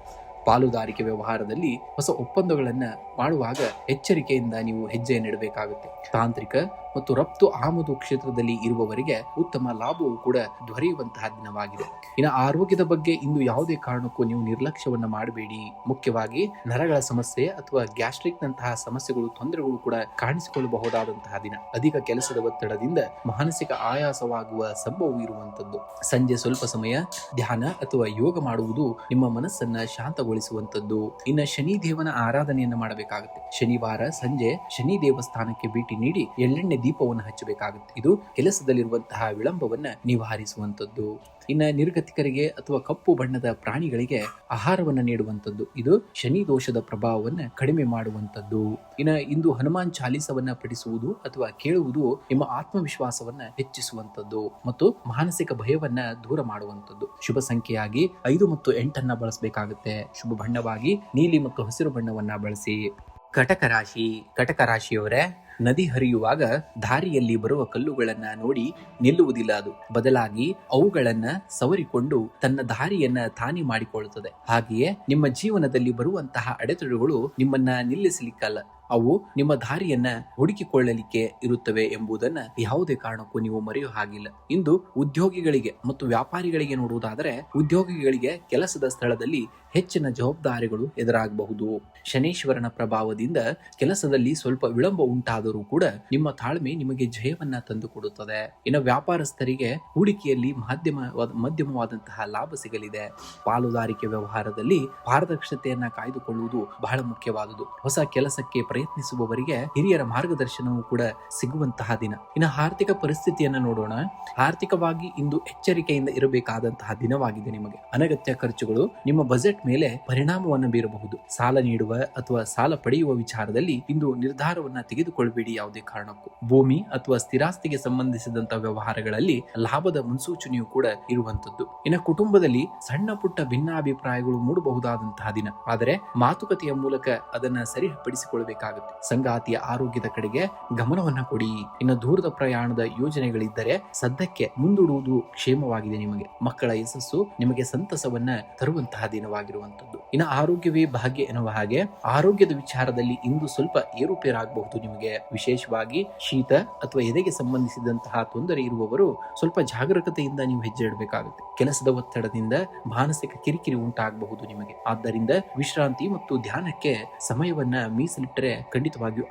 ಪಾಲುದಾರಿಕೆ ವ್ಯವಹಾರದಲ್ಲಿ ಹೊಸ ಒಪ್ಪಂದಗಳನ್ನ ಮಾಡುವಾಗ ಎಚ್ಚರಿಕೆಯಿಂದ ನೀವು ಹೆಜ್ಜೆಯನ್ನಿಡಬೇಕಾಗುತ್ತೆ. ತಾಂತ್ರಿಕ ಮತ್ತು ರಫ್ತು ಆಮದು ಕ್ಷೇತ್ರದಲ್ಲಿ ಇರುವವರಿಗೆ ಉತ್ತಮ ಲಾಭವೂ ಕೂಡ ದೊರೆಯುವಂತಹ ದಿನವಾಗಿದೆ. ಇನ್ನು ಆರೋಗ್ಯದ ಬಗ್ಗೆ ಇಂದು ಯಾವುದೇ ಕಾರಣಕ್ಕೂ ನೀವು ನಿರ್ಲಕ್ಷ್ಯವನ್ನ ಮಾಡಬೇಡಿ. ಮುಖ್ಯವಾಗಿ ನರಗಳ ಸಮಸ್ಯೆ ಅಥವಾ ಗ್ಯಾಸ್ಟ್ರಿಕ್ ನಂತಹ ಸಮಸ್ಯೆಗಳು ತೊಂದರೆಗಳು ಕೂಡ ಕಾಣಿಸಿಕೊಳ್ಳಬಹುದಾದಂತಹ ದಿನ. ಅಧಿಕ ಕೆಲಸದ ಒತ್ತಡದಿಂದ ಮಾನಸಿಕ ಆಯಾಸವಾಗುವ ಸಂಭವ ಇರುವಂತದ್ದು. ಸಂಜೆ ಸ್ವಲ್ಪ ಸಮಯ ಧ್ಯಾನ ಅಥವಾ ಯೋಗ ಮಾಡುವುದು ನಿಮ್ಮ ಮನಸ್ಸನ್ನ ಶಾಂತಗೊಳಿಸುವಂತದ್ದು. ಇನ್ನು ಶನಿ ದೇವನ ಆರಾಧನೆಯನ್ನ ಮಾಡಬೇಕಾಗುತ್ತೆ. ಶನಿವಾರ ಸಂಜೆ ಶನಿ ದೇವಸ್ಥಾನಕ್ಕೆ ಭೇಟಿ ನೀಡಿ ಎಳ್ಳೆಣ್ಣೆ ದೀಪವನ್ನು ಹಚ್ಚಬೇಕಾಗುತ್ತೆ. ಇದು ಕೆಲಸದಲ್ಲಿರುವಂತಹ ವಿಳಂಬವನ್ನ ನಿವಾರಿಸುವಂತದ್ದು. ಇನ್ನ ನಿರ್ಗತಿಕರಿಗೆ ಅಥವಾ ಕಪ್ಪು ಬಣ್ಣದ ಪ್ರಾಣಿಗಳಿಗೆ ಆಹಾರವನ್ನ ನೀಡುವಂತದ್ದು. ಇದು ಶನಿ ದೋಷದ ಪ್ರಭಾವವನ್ನ ಕಡಿಮೆ ಮಾಡುವಂತದ್ದು. ಇನ್ನ ಇಂದು ಹನುಮಾನ್ ಚಾಲೀಸವನ್ನ ಪಠಿಸುವುದು ಅಥವಾ ಕೇಳುವುದು ನಿಮ್ಮ ಆತ್ಮವಿಶ್ವಾಸವನ್ನ ಹೆಚ್ಚಿಸುವಂತದ್ದು ಮತ್ತು ಮಾನಸಿಕ ಭಯವನ್ನ ದೂರ ಮಾಡುವಂತದ್ದು. ಶುಭ ಸಂಖ್ಯೆಯಾಗಿ 5 ಮತ್ತು 8 ಬಳಸಬೇಕಾಗುತ್ತೆ. ಶುಭ ಬಣ್ಣವಾಗಿ ನೀಲಿ ಮತ್ತು ಹಸಿರು ಬಣ್ಣವನ್ನ ಬಳಸಿ. ಕಟಕ ರಾಶಿಯವರೇ, ನದಿ ಹರಿಯುವಾಗ ದಾರಿಯಲ್ಲಿ ಬರುವ ಕಲ್ಲುಗಳನ್ನ ನೋಡಿ ನಿಲ್ಲುವುದಿಲ್ಲ. ಅದು ಬದಲಾಗಿ ಅವುಗಳನ್ನ ಸವರಿಕೊಂಡು ತನ್ನ ದಾರಿಯನ್ನ ತಾನೇ ಮಾಡಿಕೊಳ್ಳುತ್ತದೆ. ಹಾಗೆಯೇ ನಿಮ್ಮ ಜೀವನದಲ್ಲಿ ಬರುವಂತಹ ಅಡೆತಡೆಗಳು ನಿಮ್ಮನ್ನ ನಿಲ್ಲಿಸಲಿಕ್ಕಲ್ಲ, ಅವು ನಿಮ್ಮ ದಾರಿಯನ್ನ ಹುಡುಕಿಕೊಳ್ಳಲಿಕ್ಕೆ ಇರುತ್ತವೆ ಎಂಬುದನ್ನ ಯಾವುದೇ ಕಾರಣಕ್ಕೂ ನೀವು ಮರೆಯುವ ಹಾಗಿಲ್ಲ. ಇಂದು ಉದ್ಯೋಗಿಗಳಿಗೆ ಮತ್ತು ವ್ಯಾಪಾರಿಗಳಿಗೆ ನೋಡುವುದಾದರೆ ಉದ್ಯೋಗಿಗಳಿಗೆ ಕೆಲಸದ ಸ್ಥಳದಲ್ಲಿ ಹೆಚ್ಚಿನ ಜವಾಬ್ದಾರಿಗಳು ಎದುರಾಗಬಹುದು. ಶನೇಶ್ವರನ ಪ್ರಭಾವದಿಂದ ಕೆಲಸದಲ್ಲಿ ಸ್ವಲ್ಪ ವಿಳಂಬ ಉಂಟಾದರೂ ಕೂಡ ನಿಮ್ಮ ತಾಳ್ಮೆ ನಿಮಗೆ ಜಯವನ್ನ ತಂದುಕೊಡುತ್ತದೆ. ಇನ್ನು ವ್ಯಾಪಾರಸ್ಥರಿಗೆ ಹೂಡಿಕೆಯಲ್ಲಿ ಮಧ್ಯಮವಾದಂತಹ ಲಾಭ ಸಿಗಲಿದೆ. ಪಾಲುದಾರಿಕೆ ವ್ಯವಹಾರದಲ್ಲಿ ಪಾರದರ್ಶತೆಯನ್ನ ಕಾಯ್ದುಕೊಳ್ಳುವುದು ಬಹಳ ಮುಖ್ಯವಾದುದು. ಹೊಸ ಕೆಲಸಕ್ಕೆ ಪ್ರಯತ್ನಿಸುವವರಿಗೆ ಹಿರಿಯರ ಮಾರ್ಗದರ್ಶನವೂ ಕೂಡ ಸಿಗುವಂತಹ ದಿನ. ಇನ್ನು ಆರ್ಥಿಕ ಪರಿಸ್ಥಿತಿಯನ್ನ ನೋಡೋಣ. ಆರ್ಥಿಕವಾಗಿ ಇಂದು ಎಚ್ಚರಿಕೆಯಿಂದ ಇರಬೇಕಾದಂತಹ ದಿನವಾಗಿದೆ. ನಿಮಗೆ ಅನಗತ್ಯ ಖರ್ಚುಗಳು ನಿಮ್ಮ ಬಜೆಟ್ ಮೇಲೆ ಪರಿಣಾಮವನ್ನು ಬೀರಬಹುದು. ಸಾಲ ನೀಡುವ ಅಥವಾ ಸಾಲ ಪಡೆಯುವ ವಿಚಾರದಲ್ಲಿ ಇಂದು ನಿರ್ಧಾರವನ್ನ ತೆಗೆದುಕೊಳ್ಳಬೇಡಿ ಯಾವುದೇ ಕಾರಣಕ್ಕೂ. ಭೂಮಿ ಅಥವಾ ಸ್ಥಿರಾಸ್ತಿಗೆ ಸಂಬಂಧಿಸಿದಂತಹ ವ್ಯವಹಾರಗಳಲ್ಲಿ ಲಾಭದ ಮುನ್ಸೂಚನೆಯೂ ಕೂಡ ಇರುವಂತದ್ದು. ಇನ್ನು ಕುಟುಂಬದಲ್ಲಿ ಸಣ್ಣ ಪುಟ್ಟ ಭಿನ್ನಾಭಿಪ್ರಾಯಗಳು ಮೂಡಬಹುದಾದಂತಹ ದಿನ, ಆದರೆ ಮಾತುಕತೆಯ ಮೂಲಕ ಅದನ್ನ ಸರಿಪಡಿಸಿಕೊಳ್ಳಬೇಕಾಗುತ್ತೆ. ಸಂಗಾತಿಯ ಆರೋಗ್ಯದ ಕಡೆಗೆ ಗಮನವನ್ನ ಕೊಡಿ. ಇನ್ನು ದೂರದ ಪ್ರಯಾಣದ ಯೋಜನೆಗಳಿದ್ದರೆ ಸದ್ಯಕ್ಕೆ ಮುಂದೂಡುವುದು ಕ್ಷೇಮವಾಗಿದೆ. ನಿಮಗೆ ಮಕ್ಕಳ ಯಶಸ್ಸು ನಿಮಗೆ ಸಂತಸವನ್ನ ತರುವಂತಹ ದಿನವಾಗಿರುವಂತದ್ದು. ಇನ್ನು ಆರೋಗ್ಯವೇ ಭಾಗ್ಯ ಎನ್ನುವ ಹಾಗೆ ಆರೋಗ್ಯದ ವಿಚಾರದಲ್ಲಿ ಇಂದು ಸ್ವಲ್ಪ ಏರುಪೇರಾಗಬಹುದು. ನಿಮಗೆ ವಿಶೇಷವಾಗಿ ಶೀತ ಅಥವಾ ಎದೆಗೆ ಸಂಬಂಧಿಸಿದಂತಹ ತೊಂದರೆ ಇರುವವರು ಸ್ವಲ್ಪ ಜಾಗರೂಕತೆಯಿಂದ ನೀವು ಹೆಜ್ಜೆ ಇಡಬೇಕಾಗುತ್ತೆ. ಕೆಲಸದ ಒತ್ತಡದಿಂದ ಮಾನಸಿಕ ಕಿರಿಕಿರಿ ಉಂಟಾಗಬಹುದು ನಿಮಗೆ. ಆದ್ದರಿಂದ ವಿಶ್ರಾಂತಿ ಮತ್ತು ಧ್ಯಾನಕ್ಕೆ ಸಮಯವನ್ನ ಮೀಸಲಿಟ್ಟರೆ ಖಂಡಿತವಾಗಿಯೂ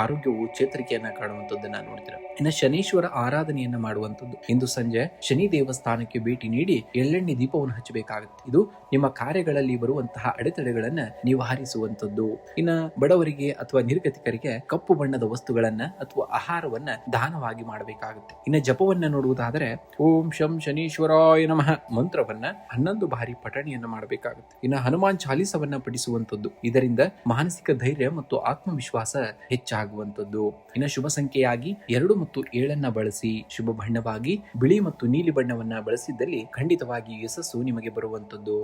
ಆರೋಗ್ಯವು ಚೇತರಿಕೆಯನ್ನ ಕಾಣುವಂತದ್ದನ್ನ ನೋಡ್ತೀರಾ. ಇನ್ನು ಶನೀಶ್ವರ ಆರಾಧನೆಯನ್ನ ಮಾಡುವಂತದ್ದು. ಇಂದು ಸಂಜೆ ಶನಿ ದೇವಸ್ಥಾನಕ್ಕೆ ಭೇಟಿ ನೀಡಿ ಎಳ್ಳೆಣ್ಣೆ ದೀಪವನ್ನು ಹಚ್ಚಬೇಕಾಗುತ್ತೆ. ಇದು ನಿಮ್ಮ ಕಾರ್ಯಗಳಲ್ಲಿ ಬರುವಂತಹ ಅಡೆತಡೆಗಳನ್ನ ನಿವಾರಿಸುವಂತದ್ದು. ಇನ್ನ ಬಡವರಿಗೆ ಅಥವಾ ನಿರ್ಗತಿಕರಿಗೆ ಕಪ್ಪು ಬಣ್ಣದ ವಸ್ತುಗಳನ್ನ ಅಥವಾ ಆಹಾರವನ್ನ ದಾನವಾಗಿ ಮಾಡಬೇಕಾಗುತ್ತೆ. ಇನ್ನು ಜಪವನ್ನ ನೋಡುವುದಾದರೆ ಓಂ ಶಂ ಶನೀಶ್ವರಾಯ ನಮಃ ಮಂತ್ರವನ್ನ 11 ಬಾರಿ ಪಠಣೆಯನ್ನ ಮಾಡಬೇಕಾಗುತ್ತೆ. ಇನ್ನು ಹನುಮಾನ್ ಚಾಲಿಸವನ್ನ ಪಠಿಸುವಂತದ್ದು. ಇದರಿಂದ ಮಾನಸಿಕ ಧೈರ್ಯ ಮತ್ತು ಆತ್ಮವಿಶ್ವಾಸ ಹೆಚ್ಚಾಗುವಂತದ್ದು. ಇನ್ನು ಶುಭ ಸಂಖ್ಯೆಯಾಗಿ 2 ಮತ್ತು 7 ಬಳಸಿ. ಶುಭ ಬಣ್ಣವಾಗಿ ಬಿಳಿ ಮತ್ತು ನೀಲಿ ಬಣ್ಣವನ್ನ ಬಳಸಿದ್ದಲ್ಲಿ ಖಂಡಿತವಾಗಿ ಯಶಸ್ಸು ನಿಮಗೆ ಬರುವಂತದ್ದು.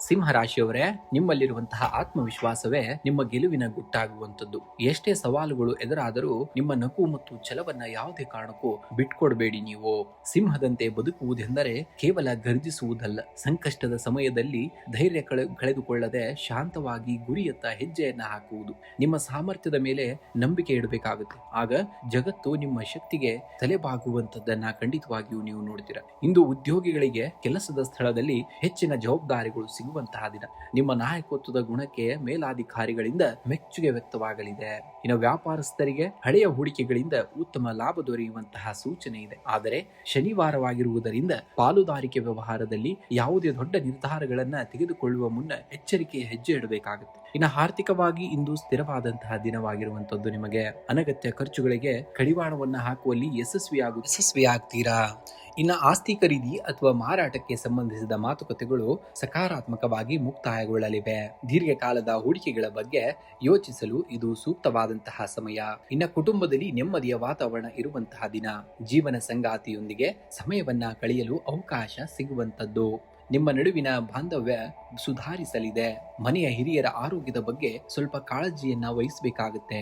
ಸಿಂಹರಾಶಿಯವರೇ, ನಿಮ್ಮಲ್ಲಿರುವಂತಹ ಆತ್ಮವಿಶ್ವಾಸವೇ ನಿಮ್ಮ ಗೆಲುವಿನ ಗುಟ್ಟಾಗುವಂತದ್ದು. ಎಷ್ಟೇ ಸವಾಲುಗಳು ಎದುರಾದರೂ ನಿಮ್ಮ ನಗು ಮತ್ತು ಛಲವನ್ನ ಯಾವುದೇ ಕಾರಣಕ್ಕೂ ಬಿಟ್ಕೊಡ್ಬೇಡಿ. ನೀವು ಸಿಂಹದಂತೆ ಬದುಕುವುದೆಂದರೆ ಕೇವಲ ಗರ್ಜಿಸುವುದಲ್ಲ. ಸಂಕಷ್ಟದ ಸಮಯದಲ್ಲಿ ಧೈರ್ಯ ಕಳೆದುಕೊಳ್ಳದೆ ಶಾಂತವಾಗಿ ಗುರಿಯತ್ತ ಹೆಜ್ಜೆಯನ್ನ ಹಾಕುವುದು. ನಿಮ್ಮ ಸಾಮರ್ಥ್ಯದ ಮೇಲೆ ನಂಬಿಕೆ ಇಡಬೇಕಾಗುತ್ತೆ. ಆಗ ಜಗತ್ತು ನಿಮ್ಮ ಶಕ್ತಿಗೆ ತಲೆಬಾಗುವಂತದ್ದನ್ನ ಖಂಡಿತವಾಗಿಯೂ ನೀವು ನೋಡ್ತೀರಾ. ಇಂದು ಉದ್ಯೋಗಿಗಳಿಗೆ ಕೆಲಸದ ಸ್ಥಳದಲ್ಲಿ ಹೆಚ್ಚಿನ ಜವಾಬ್ದಾರಿಗಳು ಸಿಗುವಂತಹ ದಿನ. ನಿಮ್ಮ ನಾಯಕತ್ವದ ಗುಣಕ್ಕೆ ಮೇಲಾಧಿಕಾರಿಗಳಿಂದ ಮೆಚ್ಚುಗೆ ವ್ಯಕ್ತವಾಗಲಿದೆ. ಇನ್ನು ವ್ಯಾಪಾರಸ್ಥರಿಗೆ ಹಳೆಯ ಹೂಡಿಕೆಗಳಿಂದ ಉತ್ತಮ ಲಾಭ ದೊರೆಯುವಂತಹ ಸೂಚನೆ ಇದೆ. ಆದರೆ ಶನಿವಾರವಾಗಿರುವುದರಿಂದ ಪಾಲುದಾರಿಕೆ ವ್ಯವಹಾರದಲ್ಲಿ ಯಾವುದೇ ದೊಡ್ಡ ನಿರ್ಧಾರಗಳನ್ನ ತೆಗೆದುಕೊಳ್ಳುವ ಮುನ್ನ ಎಚ್ಚರಿಕೆಯ ಹೆಜ್ಜೆ ಇಡಬೇಕಾಗುತ್ತೆ. ಇನ್ನು ಆರ್ಥಿಕವಾಗಿ ಇಂದು ಸ್ಥಿರವಾದಂತಹ ದಿನವಾಗಿರುವಂತದ್ದು. ನಿಮಗೆ ಅನಗತ್ಯ ಖರ್ಚುಗಳಿಗೆ ಕಡಿವಾಣವನ್ನ ಹಾಕುವಲ್ಲಿ ಯಶಸ್ವಿಯಾಗ್ತೀರಾ. ಇನ್ನು ಆಸ್ತಿ ಖರೀದಿ ಅಥವಾ ಮಾರಾಟಕ್ಕೆ ಸಂಬಂಧಿಸಿದ ಮಾತುಕತೆಗಳು ಸಕಾರಾತ್ಮಕವಾಗಿ ಮುಕ್ತಾಯಗೊಳ್ಳಲಿವೆ. ದೀರ್ಘಕಾಲದ ಹೂಡಿಕೆಗಳ ಬಗ್ಗೆ ಯೋಚಿಸಲು ಇದು ಸೂಕ್ತವಾದಂತಹ ಸಮಯ. ಇನ್ನು ಕುಟುಂಬದಲ್ಲಿ ನೆಮ್ಮದಿಯ ವಾತಾವರಣ ಇರುವಂತಹ ದಿನ. ಜೀವನ ಸಂಗಾತಿಯೊಂದಿಗೆ ಸಮಯವನ್ನ ಕಳೆಯಲು ಅವಕಾಶ ಸಿಗುವಂತದ್ದು. ನಿಮ್ಮ ನಡುವಿನ ಬಾಂಧವ್ಯ ಸುಧಾರಿಸಲಿದೆ. ಮನೆಯ ಹಿರಿಯರ ಆರೋಗ್ಯದ ಬಗ್ಗೆ ಸ್ವಲ್ಪ ಕಾಳಜಿಯನ್ನ ವಹಿಸಬೇಕಾಗುತ್ತೆ.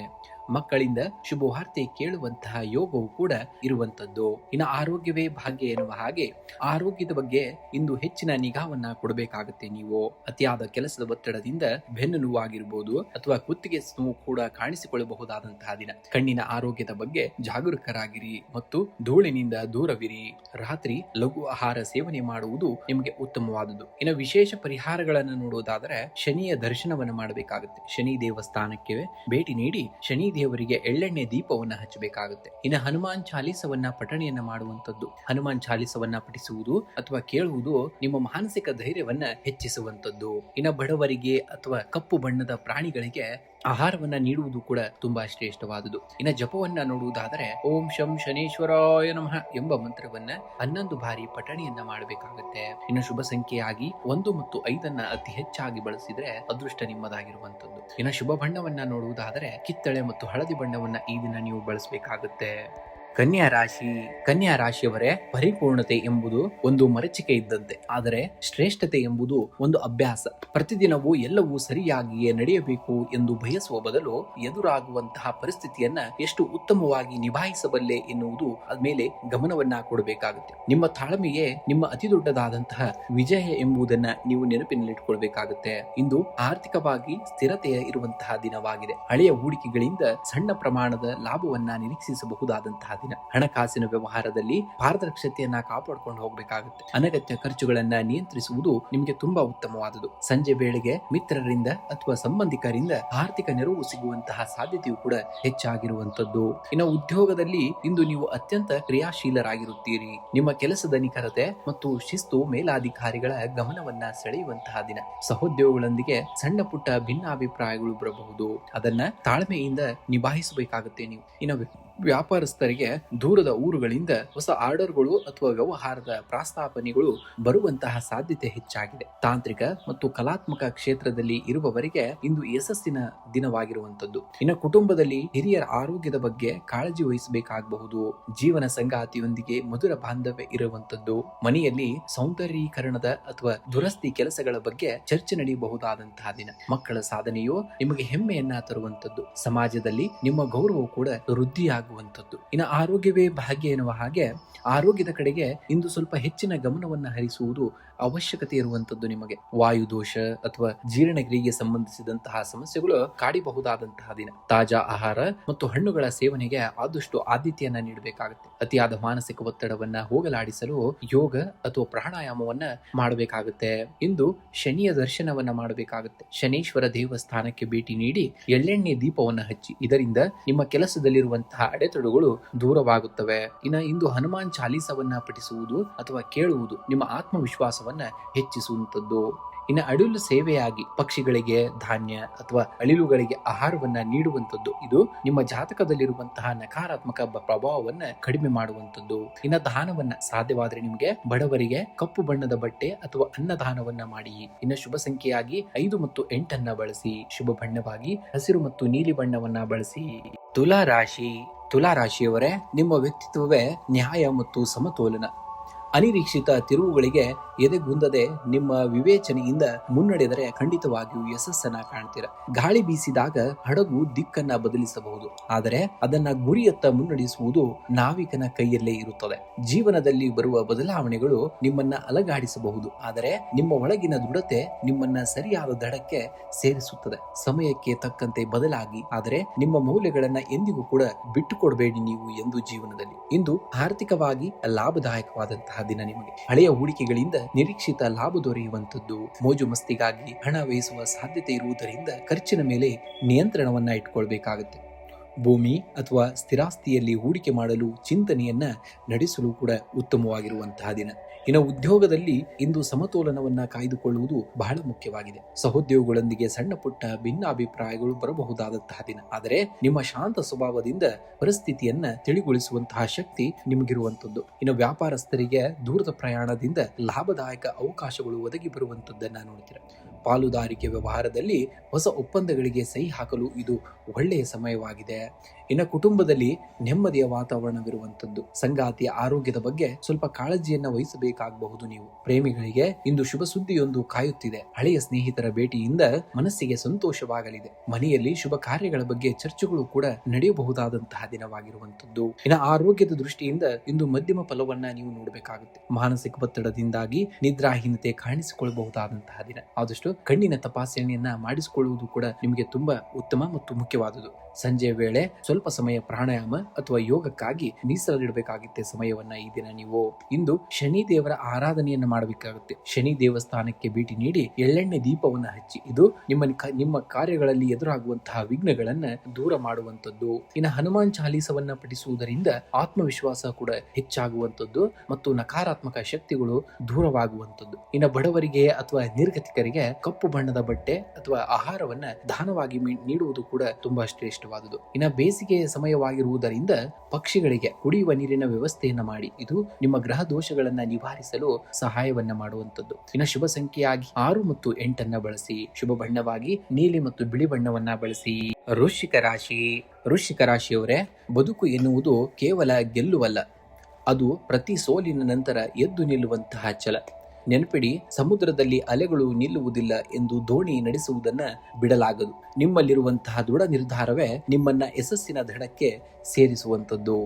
ಮಕ್ಕಳಿಂದ ಶುಭವಾರ್ತೆ ಕೇಳುವಂತಹ ಯೋಗವು ಕೂಡ ಇರುವಂತದ್ದು. ಇನ್ನು ಆರೋಗ್ಯವೇ ಭಾಗ್ಯ ಎನ್ನುವ ಹಾಗೆ ಆರೋಗ್ಯದ ಬಗ್ಗೆ ಇಂದು ಹೆಚ್ಚಿನ ನಿಗಾವನ್ನ ಕೊಡಬೇಕಾಗುತ್ತೆ. ನೀವು ಅತಿಯಾದ ಕೆಲಸದ ಒತ್ತಡದಿಂದ ಬೆನ್ನು ನೋವಾಗಿರಬಹುದು ಅಥವಾ ಕುತ್ತಿಗೆ ನೋವು ಕೂಡ ಕಾಣಿಸಿಕೊಳ್ಳಬಹುದಾದಂತಹ ದಿನ. ಕಣ್ಣಿನ ಆರೋಗ್ಯದ ಬಗ್ಗೆ ಜಾಗರೂಕರಾಗಿರಿ ಮತ್ತು ಧೂಳಿನಿಂದ ದೂರವಿರಿ. ರಾತ್ರಿ ಲಘು ಆಹಾರ ಸೇವನೆ ಮಾಡುವುದು ನಿಮಗೆ ಉತ್ತಮವಾದುದು. ಇನ್ನು ವಿಶೇಷ ಪರಿಹಾರಗಳನ್ನು ನೋಡುವುದಾದರೆ ಶನಿಯ ದರ್ಶನವನ್ನು ಮಾಡಬೇಕಾಗುತ್ತೆ. ಶನಿ ದೇವಸ್ಥಾನಕ್ಕೆ ಭೇಟಿ ನೀಡಿ ಶನಿ ದೇವರಿಗೆ ಎಳ್ಳೆಣ್ಣೆ ದೀಪವನ್ನ ಹಚ್ಚಬೇಕಾಗುತ್ತೆ. ಇನ್ನು ಹನುಮಾನ್ ಚಾಲಿಸವನ್ನ ಪಠಣೆಯನ್ನ ಮಾಡುವಂತದ್ದು. ಹನುಮಾನ್ ಚಾಲಿಸವನ್ನ ಪಠಿಸುವುದು ಅಥವಾ ಕೇಳುವುದು ನಿಮ್ಮ ಮಾನಸಿಕ ಧೈರ್ಯವನ್ನ ಹೆಚ್ಚಿಸುವಂತದ್ದು. ಇನ್ನು ಬಡವರಿಗೆ ಅಥವಾ ಕಪ್ಪು ಬಣ್ಣದ ಪ್ರಾಣಿಗಳಿಗೆ ಆಹಾರವನ್ನ ನೀಡುವುದು ಕೂಡ ತುಂಬಾ ಶ್ರೇಷ್ಠವಾದುದು. ಇನ್ನು ಜಪವನ್ನ ನೋಡುವುದಾದರೆ ಓಂ ಶಂ ಶನೀಶ್ವರಾಯ ನಮಃ ಎಂಬ ಮಂತ್ರವನ್ನ 11 ಬಾರಿ ಪಠಣೆಯನ್ನ ಮಾಡಬೇಕಾಗುತ್ತೆ. ಇನ್ನು ಶುಭ ಸಂಖ್ಯೆಯಾಗಿ 1 ಮತ್ತು 5 ಅತಿ ಹೆಚ್ಚಾಗಿ ಬಳಸಿದ್ರೆ ಅದೃಷ್ಟ ನಿಮ್ಮದಾಗಿರುವಂತದ್ದು. ಇನ್ನು ಶುಭ ಬಣ್ಣವನ್ನ ನೋಡುವುದಾದರೆ ಕಿತ್ತಳೆ ಮತ್ತು ಹಳದಿ ಬಣ್ಣವನ್ನ ಈ ದಿನ ನೀವು ಬಳಸಬೇಕಾಗುತ್ತೆ. ಕನ್ಯಾ ರಾಶಿಯವರೇ, ಪರಿಪೂರ್ಣತೆ ಎಂಬುದು ಒಂದು ಮರಚಿಕೆ ಇದ್ದಂತೆ. ಆದರೆ ಶ್ರೇಷ್ಠತೆ ಎಂಬುದು ಒಂದು ಅಭ್ಯಾಸ. ಪ್ರತಿದಿನವೂ ಎಲ್ಲವೂ ಸರಿಯಾಗಿಯೇ ನಡೆಯಬೇಕು ಎಂದು ಬಯಸುವ ಬದಲು ಎದುರಾಗುವಂತಹ ಪರಿಸ್ಥಿತಿಯನ್ನ ಎಷ್ಟು ಉತ್ತಮವಾಗಿ ನಿಭಾಯಿಸಬಲ್ಲೆ ಎನ್ನುವುದು ಮೇಲೆ ಗಮನವನ್ನ ಕೊಡಬೇಕಾಗುತ್ತೆ. ನಿಮ್ಮ ತಾಳ್ಮೆಯೇ ನಿಮ್ಮ ಅತಿ ದೊಡ್ಡದಾದಂತಹ ವಿಜಯ ಎಂಬುದನ್ನ ನೀವು ನೆನಪಿನಲ್ಲಿಟ್ಕೊಳ್ಬೇಕಾಗುತ್ತೆ. ಇಂದು ಆರ್ಥಿಕವಾಗಿ ಸ್ಥಿರತೆಯ ಇರುವಂತಹ ದಿನವಾಗಿದೆ. ಹಳೆಯ ಹೂಡಿಕೆಗಳಿಂದ ಸಣ್ಣ ಪ್ರಮಾಣದ ಲಾಭವನ್ನ ನಿರೀಕ್ಷಿಸಬಹುದಾದಂತಹ ದಿನ. ಹಣಕಾಸಿನ ವ್ಯವಹಾರದಲ್ಲಿ ಪಾರದರ್ಶಕತೆಯನ್ನ ಕಾಪಾಡಿಕೊಂಡು ಹೋಗಬೇಕಾಗುತ್ತೆ. ಅನಗತ್ಯ ಖರ್ಚುಗಳನ್ನ ನಿಯಂತ್ರಿಸುವುದು ನಿಮಗೆ ತುಂಬಾ ಉತ್ತಮವಾದುದು. ಸಂಜೆ ವೇಳೆಗೆ ಮಿತ್ರರಿಂದ ಅಥವಾ ಸಂಬಂಧಿಕರಿಂದ ಆರ್ಥಿಕ ನೆರವು ಸಿಗುವಂತಹ ಸಾಧ್ಯತೆಯು ಕೂಡ ಹೆಚ್ಚಾಗಿರುವಂತದ್ದು. ಇನ್ನು ಉದ್ಯೋಗದಲ್ಲಿ ಇಂದು ನೀವು ಅತ್ಯಂತ ಕ್ರಿಯಾಶೀಲರಾಗಿರುತ್ತೀರಿ. ನಿಮ್ಮ ಕೆಲಸದ ನಿಖರತೆ ಮತ್ತು ಶಿಸ್ತು ಮೇಲಾಧಿಕಾರಿಗಳ ಗಮನವನ್ನ ಸೆಳೆಯುವಂತಹ ದಿನ. ಸಹೋದ್ಯೋಗಿಗಳೊಂದಿಗೆ ಸಣ್ಣ ಪುಟ್ಟ ಭಿನ್ನಾಭಿಪ್ರಾಯಗಳು ಬರಬಹುದು. ಅದನ್ನ ತಾಳ್ಮೆಯಿಂದ ನಿಭಾಯಿಸಬೇಕಾಗುತ್ತೆ ನೀವು. ಇನ್ನು ವ್ಯಾಪಾರಸ್ಥರಿಗೆ ದೂರದ ಊರುಗಳಿಂದ ಹೊಸ ಆರ್ಡರ್ಗಳು ಅಥವಾ ವ್ಯವಹಾರದ ಪ್ರಸ್ತಾಪನೆಗಳು ಬರುವಂತಹ ಸಾಧ್ಯತೆ ಹೆಚ್ಚಾಗಿದೆ. ತಾಂತ್ರಿಕ ಮತ್ತು ಕಲಾತ್ಮಕ ಕ್ಷೇತ್ರದಲ್ಲಿ ಇರುವವರಿಗೆ ಇಂದು ಯಶಸ್ಸಿನ ದಿನವಾಗಿರುವಂತದ್ದು. ಇನ್ನು ಕುಟುಂಬದಲ್ಲಿ ಹಿರಿಯರ ಆರೋಗ್ಯದ ಬಗ್ಗೆ ಕಾಳಜಿ ವಹಿಸಬೇಕಾಗಬಹುದು. ಜೀವನ ಸಂಗಾತಿಯೊಂದಿಗೆ ಮಧುರ ಬಾಂಧವ್ಯ ಇರುವಂತದ್ದು. ಮನೆಯಲ್ಲಿ ಸೌಂದರ್ಯೀಕರಣದ ಅಥವಾ ದುರಸ್ತಿ ಕೆಲಸಗಳ ಬಗ್ಗೆ ಚರ್ಚೆ ನಡೆಯಬಹುದಾದಂತಹ ದಿನ. ಮಕ್ಕಳ ಸಾಧನೆಯು ನಿಮಗೆ ಹೆಮ್ಮೆಯನ್ನ ತರುವಂತದ್ದು. ಸಮಾಜದಲ್ಲಿ ನಿಮ್ಮ ಗೌರವ ಕೂಡ ವೃದ್ಧಿಯಾಗುವಂತದ್ದು. ಆಗುವಂಥದ್ದು. ಇನ್ನು ಆರೋಗ್ಯವೇ ಭಾಗ್ಯ ಎನ್ನುವ ಹಾಗೆ ಆರೋಗ್ಯದ ಕಡೆಗೆ ಇಂದು ಸ್ವಲ್ಪ ಹೆಚ್ಚಿನ ಗಮನವನ್ನ ಹರಿಸುವುದು ಅವಶ್ಯಕತೆ ಇರುವಂತದ್ದು. ನಿಮಗೆ ವಾಯುದೋಷ ಅಥವಾ ಜೀರ್ಣಕ್ರಿಯೆಗೆ ಸಂಬಂಧಿಸಿದಂತಹ ಸಮಸ್ಯೆಗಳು ಕಾಡಿಬಹುದಾದಂತಹ ದಿನ. ತಾಜಾ ಆಹಾರ ಮತ್ತು ಹಣ್ಣುಗಳ ಸೇವನೆಗೆ ಆದಷ್ಟು ಆದ್ಯತೆಯನ್ನ ನೀಡಬೇಕಾಗುತ್ತೆ. ಅತಿಯಾದ ಮಾನಸಿಕ ಒತ್ತಡವನ್ನ ಹೋಗಲಾಡಿಸಲು ಯೋಗ ಅಥವಾ ಪ್ರಾಣಾಯಾಮವನ್ನ ಮಾಡಬೇಕಾಗುತ್ತೆ. ಇಂದು ಶನಿಯ ದರ್ಶನವನ್ನ ಮಾಡಬೇಕಾಗುತ್ತೆ. ಶನೀಶ್ವರ ದೇವಸ್ಥಾನಕ್ಕೆ ಭೇಟಿ ನೀಡಿ ಎಳ್ಳೆಣ್ಣೆ ದೀಪವನ್ನ ಹಚ್ಚಿ, ಇದರಿಂದ ನಿಮ್ಮ ಕೆಲಸದಲ್ಲಿರುವಂತಹ ಅಡೆತಡೆಗಳು ದೂರವಾಗುತ್ತವೆ. ಇನ್ನು ಇಂದು ಹನುಮಾನ್ ಚಾಲೀಸವನ್ನ ಪಠಿಸುವುದು ಅಥವಾ ಕೇಳುವುದು ನಿಮ್ಮ ಆತ್ಮವಿಶ್ವಾಸವನ್ನ ಹೆಚ್ಚಿಸುವಂತದ್ದು. ಇನ್ನು ಅಳಿಲು ಸೇವೆಯಾಗಿ ಪಕ್ಷಿಗಳಿಗೆ ಧಾನ್ಯ ಅಥವಾ ಅಳಿಲುಗಳಿಗೆ ಆಹಾರವನ್ನ ನೀಡುವಂಥದ್ದು. ಇದು ನಿಮ್ಮ ಜಾತಕದಲ್ಲಿರುವಂತಹ ನಕಾರಾತ್ಮಕ ಪ್ರಭಾವವನ್ನ ಕಡಿಮೆ ಮಾಡುವಂಥದ್ದು. ಇನ್ನು ದಾನವನ್ನ ಸಾಧ್ಯವಾದ್ರೆ ನಿಮಗೆ ಬಡವರಿಗೆ ಕಪ್ಪು ಬಣ್ಣದ ಬಟ್ಟೆ ಅಥವಾ ಅನ್ನದಾನವನ್ನ ಮಾಡಿ. ಇನ್ನು ಶುಭ ಸಂಖ್ಯೆಯಾಗಿ 5 ಮತ್ತು 8 ಬಳಸಿ. ಶುಭ ಬಣ್ಣವಾಗಿ ಹಸಿರು ಮತ್ತು ನೀಲಿ ಬಣ್ಣವನ್ನ ಬಳಸಿ. ತುಲಾ ರಾಶಿಯವರೇ, ನಿಮ್ಮ ವ್ಯಕ್ತಿತ್ವವೇ ನ್ಯಾಯ ಮತ್ತು ಸಮತೋಲನ. ಅನಿರೀಕ್ಷಿತ ತಿರುವುಗಳಿಗೆ ಎದೆಗುಂದದೆ ನಿಮ್ಮ ವಿವೇಚನೆಯಿಂದ ಮುನ್ನಡೆದರೆ ಖಂಡಿತವಾಗಿಯೂ ಯಶಸ್ಸನ್ನ ಕಾಣ್ತೀರ. ಗಾಳಿ ಬೀಸಿದಾಗ ಹಡಗು ದಿಕ್ಕನ್ನ ಬದಲಿಸಬಹುದು, ಆದರೆ ಅದನ್ನ ಗುರಿಯತ್ತ ಮುನ್ನಡೆಸುವುದು ನಾವಿಕನ ಕೈಯಲ್ಲೇ ಇರುತ್ತದೆ. ಜೀವನದಲ್ಲಿ ಬರುವ ಬದಲಾವಣೆಗಳು ನಿಮ್ಮನ್ನ ಅಲಗಾಡಿಸಬಹುದು, ಆದರೆ ನಿಮ್ಮ ಒಳಗಿನ ದೃಢತೆ ನಿಮ್ಮನ್ನ ಸರಿಯಾದ ದಡಕ್ಕೆ ಸೇರಿಸುತ್ತದೆ. ಸಮಯಕ್ಕೆ ತಕ್ಕಂತೆ ಬದಲಾಗಿ, ಆದರೆ ನಿಮ್ಮ ಮೌಲ್ಯಗಳನ್ನ ಎಂದಿಗೂ ಕೂಡ ಬಿಟ್ಟುಕೊಡಬೇಡಿ ನೀವು ಎಂದು ಜೀವನದಲ್ಲಿ. ಇಂದು ಆರ್ಥಿಕವಾಗಿ ಲಾಭದಾಯಕವಾದಂತಹ ದಿನ. ನಿಮಗೆ ಹಳೆಯ ಹೂಡಿಕೆಗಳಿಂದ ನಿರೀಕ್ಷಿತ ಲಾಭ ದೊರೆಯುವಂತದ್ದು. ಮೋಜು ಮಸ್ತಿಗಾಗಿ ಹಣ ವ್ಯಯಿಸುವ ಸಾಧ್ಯತೆ ಇರುವುದರಿಂದ ಖರ್ಚಿನ ಮೇಲೆ ನಿಯಂತ್ರಣವನ್ನ ಇಟ್ಕೊಳ್ಬೇಕಾಗುತ್ತೆ. ಭೂಮಿ ಅಥವಾ ಸ್ಥಿರಾಸ್ತಿಯಲ್ಲಿ ಹೂಡಿಕೆ ಮಾಡಲು ಚಿಂತನೆಯನ್ನ ನಡೆಸಲು ಕೂಡ ಉತ್ತಮವಾಗಿರುವಂತಹ ದಿನ. ಇನ್ನು ಉದ್ಯೋಗದಲ್ಲಿ ಇಂದು ಸಮತೋಲನವನ್ನ ಕಾಯ್ದುಕೊಳ್ಳುವುದು ಬಹಳ ಮುಖ್ಯವಾಗಿದೆ. ಸಹೋದ್ಯೋಗಿಗಳೊಂದಿಗೆ ಸಣ್ಣ ಪುಟ್ಟ ಭಿನ್ನಾಭಿಪ್ರಾಯಗಳು ಬರಬಹುದಾದಂತಹ ದಿನ, ಆದರೆ ನಿಮ್ಮ ಶಾಂತ ಸ್ವಭಾವದಿಂದ ಪರಿಸ್ಥಿತಿಯನ್ನ ತಿಳಿಗೊಳಿಸುವಂತಹ ಶಕ್ತಿ ನಿಮಗಿರುವಂತದ್ದು. ಇನ್ನು ವ್ಯಾಪಾರಸ್ಥರಿಗೆ ದೂರದ ಪ್ರಯಾಣದಿಂದ ಲಾಭದಾಯಕ ಅವಕಾಶಗಳು ಒದಗಿ ಬರುವಂತದ್ದನ್ನ ನೋಡ್ತೀರ. ಪಾಲುದಾರಿಕೆ ವ್ಯವಹಾರದಲ್ಲಿ ಹೊಸ ಒಪ್ಪಂದಗಳಿಗೆ ಸಹಿ ಹಾಕಲು ಇದು ಒಳ್ಳೆಯ ಸಮಯವಾಗಿದೆ. ಇನ್ನು ಕುಟುಂಬದಲ್ಲಿ ನೆಮ್ಮದಿಯ ವಾತಾವರಣವಿರುವಂತದ್ದು. ಸಂಗಾತಿಯ ಆರೋಗ್ಯದ ಬಗ್ಗೆ ಸ್ವಲ್ಪ ಕಾಳಜಿಯನ್ನ ವಹಿಸಬೇಕಾಗಬಹುದು ನೀವು. ಪ್ರೇಮಿಗಳಿಗೆ ಇಂದು ಶುಭ ಸುದ್ದಿಯೊಂದು ಕಾಯುತ್ತಿದೆ. ಹಳೆಯ ಸ್ನೇಹಿತರ ಭೇಟಿಯಿಂದ ಮನಸ್ಸಿಗೆ ಸಂತೋಷವಾಗಲಿದೆ. ಮನೆಯಲ್ಲಿ ಶುಭ ಕಾರ್ಯಗಳ ಬಗ್ಗೆ ಚರ್ಚೆಗಳು ಕೂಡ ನಡೆಯಬಹುದಾದಂತಹ ದಿನವಾಗಿರುವಂತದ್ದು. ಇನ್ನು ಆರೋಗ್ಯದ ದೃಷ್ಟಿಯಿಂದ ಇಂದು ಮಧ್ಯಮ ಫಲವನ್ನ ನೀವು ನೋಡಬೇಕಾಗುತ್ತೆ. ಮಾನಸಿಕ ಒತ್ತಡದಿಂದಾಗಿ ನಿದ್ರಾಹೀನತೆ ಕಾಣಿಸಿಕೊಳ್ಳಬಹುದಾದಂತಹ ದಿನ. ಆದಷ್ಟು ಕಣ್ಣಿನ ತಪಾಸಣೆಯನ್ನ ಮಾಡಿಸಿಕೊಳ್ಳುವುದು ಕೂಡ ನಿಮಗೆ ತುಂಬಾ ಉತ್ತಮ ಮತ್ತು ಮುಖ್ಯವಾದುದು. ಸಂಜೆಯ ವೇಳೆ ಸ್ವಲ್ಪ ಸಮಯ ಪ್ರಾಣಾಯಾಮ ಅಥವಾ ಯೋಗಕ್ಕಾಗಿ ಮೀಸಲಿಡಬೇಕಾಗುತ್ತೆ ಸಮಯವನ್ನ ಈ ದಿನ ನೀವು. ಇಂದು ಶನಿ ದೇವರ ಆರಾಧನೆಯನ್ನ ಮಾಡಬೇಕಾಗುತ್ತೆ. ಶನಿ ದೇವಸ್ಥಾನಕ್ಕೆ ಭೇಟಿ ನೀಡಿ ಎಳ್ಳೆಣ್ಣೆ ದೀಪವನ್ನ ಹಚ್ಚಿ. ಇದು ನಿಮ್ಮ ಕಾರ್ಯಗಳಲ್ಲಿ ಎದುರಾಗುವಂತಹ ವಿಘ್ನಗಳನ್ನ ದೂರ ಮಾಡುವಂತದ್ದು. ಇನ್ನು ಹನುಮಾನ್ ಚಾಲೀಸವನ್ನ ಪಠಿಸುವುದರಿಂದ ಆತ್ಮವಿಶ್ವಾಸ ಕೂಡ ಹೆಚ್ಚಾಗುವಂತದ್ದು ಮತ್ತು ನಕಾರಾತ್ಮಕ ಶಕ್ತಿಗಳು ದೂರವಾಗುವಂತದ್ದು. ಇನ್ನು ಬಡವರಿಗೆ ಅಥವಾ ನಿರ್ಗತಿಕರಿಗೆ ಕಪ್ಪು ಬಣ್ಣದ ಬಟ್ಟೆ ಅಥವಾ ಆಹಾರವನ್ನ ದಾನವಾಗಿ ನೀಡುವುದು ಕೂಡ ತುಂಬಾ ಶ್ರೇಷ್ಠವಾದುದು. ಇನ್ನು ಬೇಸಿಗೆಯ ಸಮಯವಾಗಿರುವುದರಿಂದ ಪಕ್ಷಿಗಳಿಗೆ ಕುಡಿಯುವ ನೀರಿನ ವ್ಯವಸ್ಥೆಯನ್ನ ಮಾಡಿ. ಇದು ನಿಮ್ಮ ಗ್ರಹ ದೋಷಗಳನ್ನ ನಿವಾರಿಸಲು ಸಹಾಯವನ್ನ ಮಾಡುವಂತದ್ದು. ಇನ್ನು ಶುಭ ಸಂಖ್ಯೆಯಾಗಿ 6 ಮತ್ತು 8 ಬಳಸಿ. ಶುಭ ಬಣ್ಣವಾಗಿ ನೀಲಿ ಮತ್ತು ಬಿಳಿ ಬಣ್ಣವನ್ನ ಬಳಸಿ. ವೃಶ್ಚಿಕ ರಾಶಿಯವರೇ, ಬದುಕು ಎನ್ನುವುದು ಕೇವಲ ಗೆಲ್ಲುವಲ್ಲ, ಅದು ಪ್ರತಿ ಸೋಲಿನ ನಂತರ ಎದ್ದು ನಿಲ್ಲುವಂತಹ ಛಲ. ನೆನಪಿಡಿ, ಸಮುದ್ರದಲ್ಲಿ ಅಲೆಗಳು ನಿಲ್ಲುವುದಿಲ್ಲ ಎಂದು ದೋಣಿ ನಡೆಸುವುದನ್ನ ಬಿಡಲಾಗದು. ನಿಮ್ಮಲ್ಲಿರುವಂತಹ ದೃಢ ನಿರ್ಧಾರವೇ ನಿಮ್ಮನ್ನ ಯಶಸ್ಸಿನ ದಡಕ್ಕೆ ಸೇರಿಸುವಂತದ್ದು.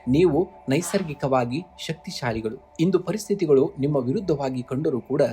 ನೀವು ನೈಸರ್ಗಿಕವಾಗಿ ಶಕ್ತಿಶಾಲಿಗಳು. ಇಂದು ಪರಿಸ್ಥಿತಿಗಳು ನಿಮ್ಮ ವಿರುದ್ಧವಾಗಿ ಕಂಡರೂ ಕೂಡ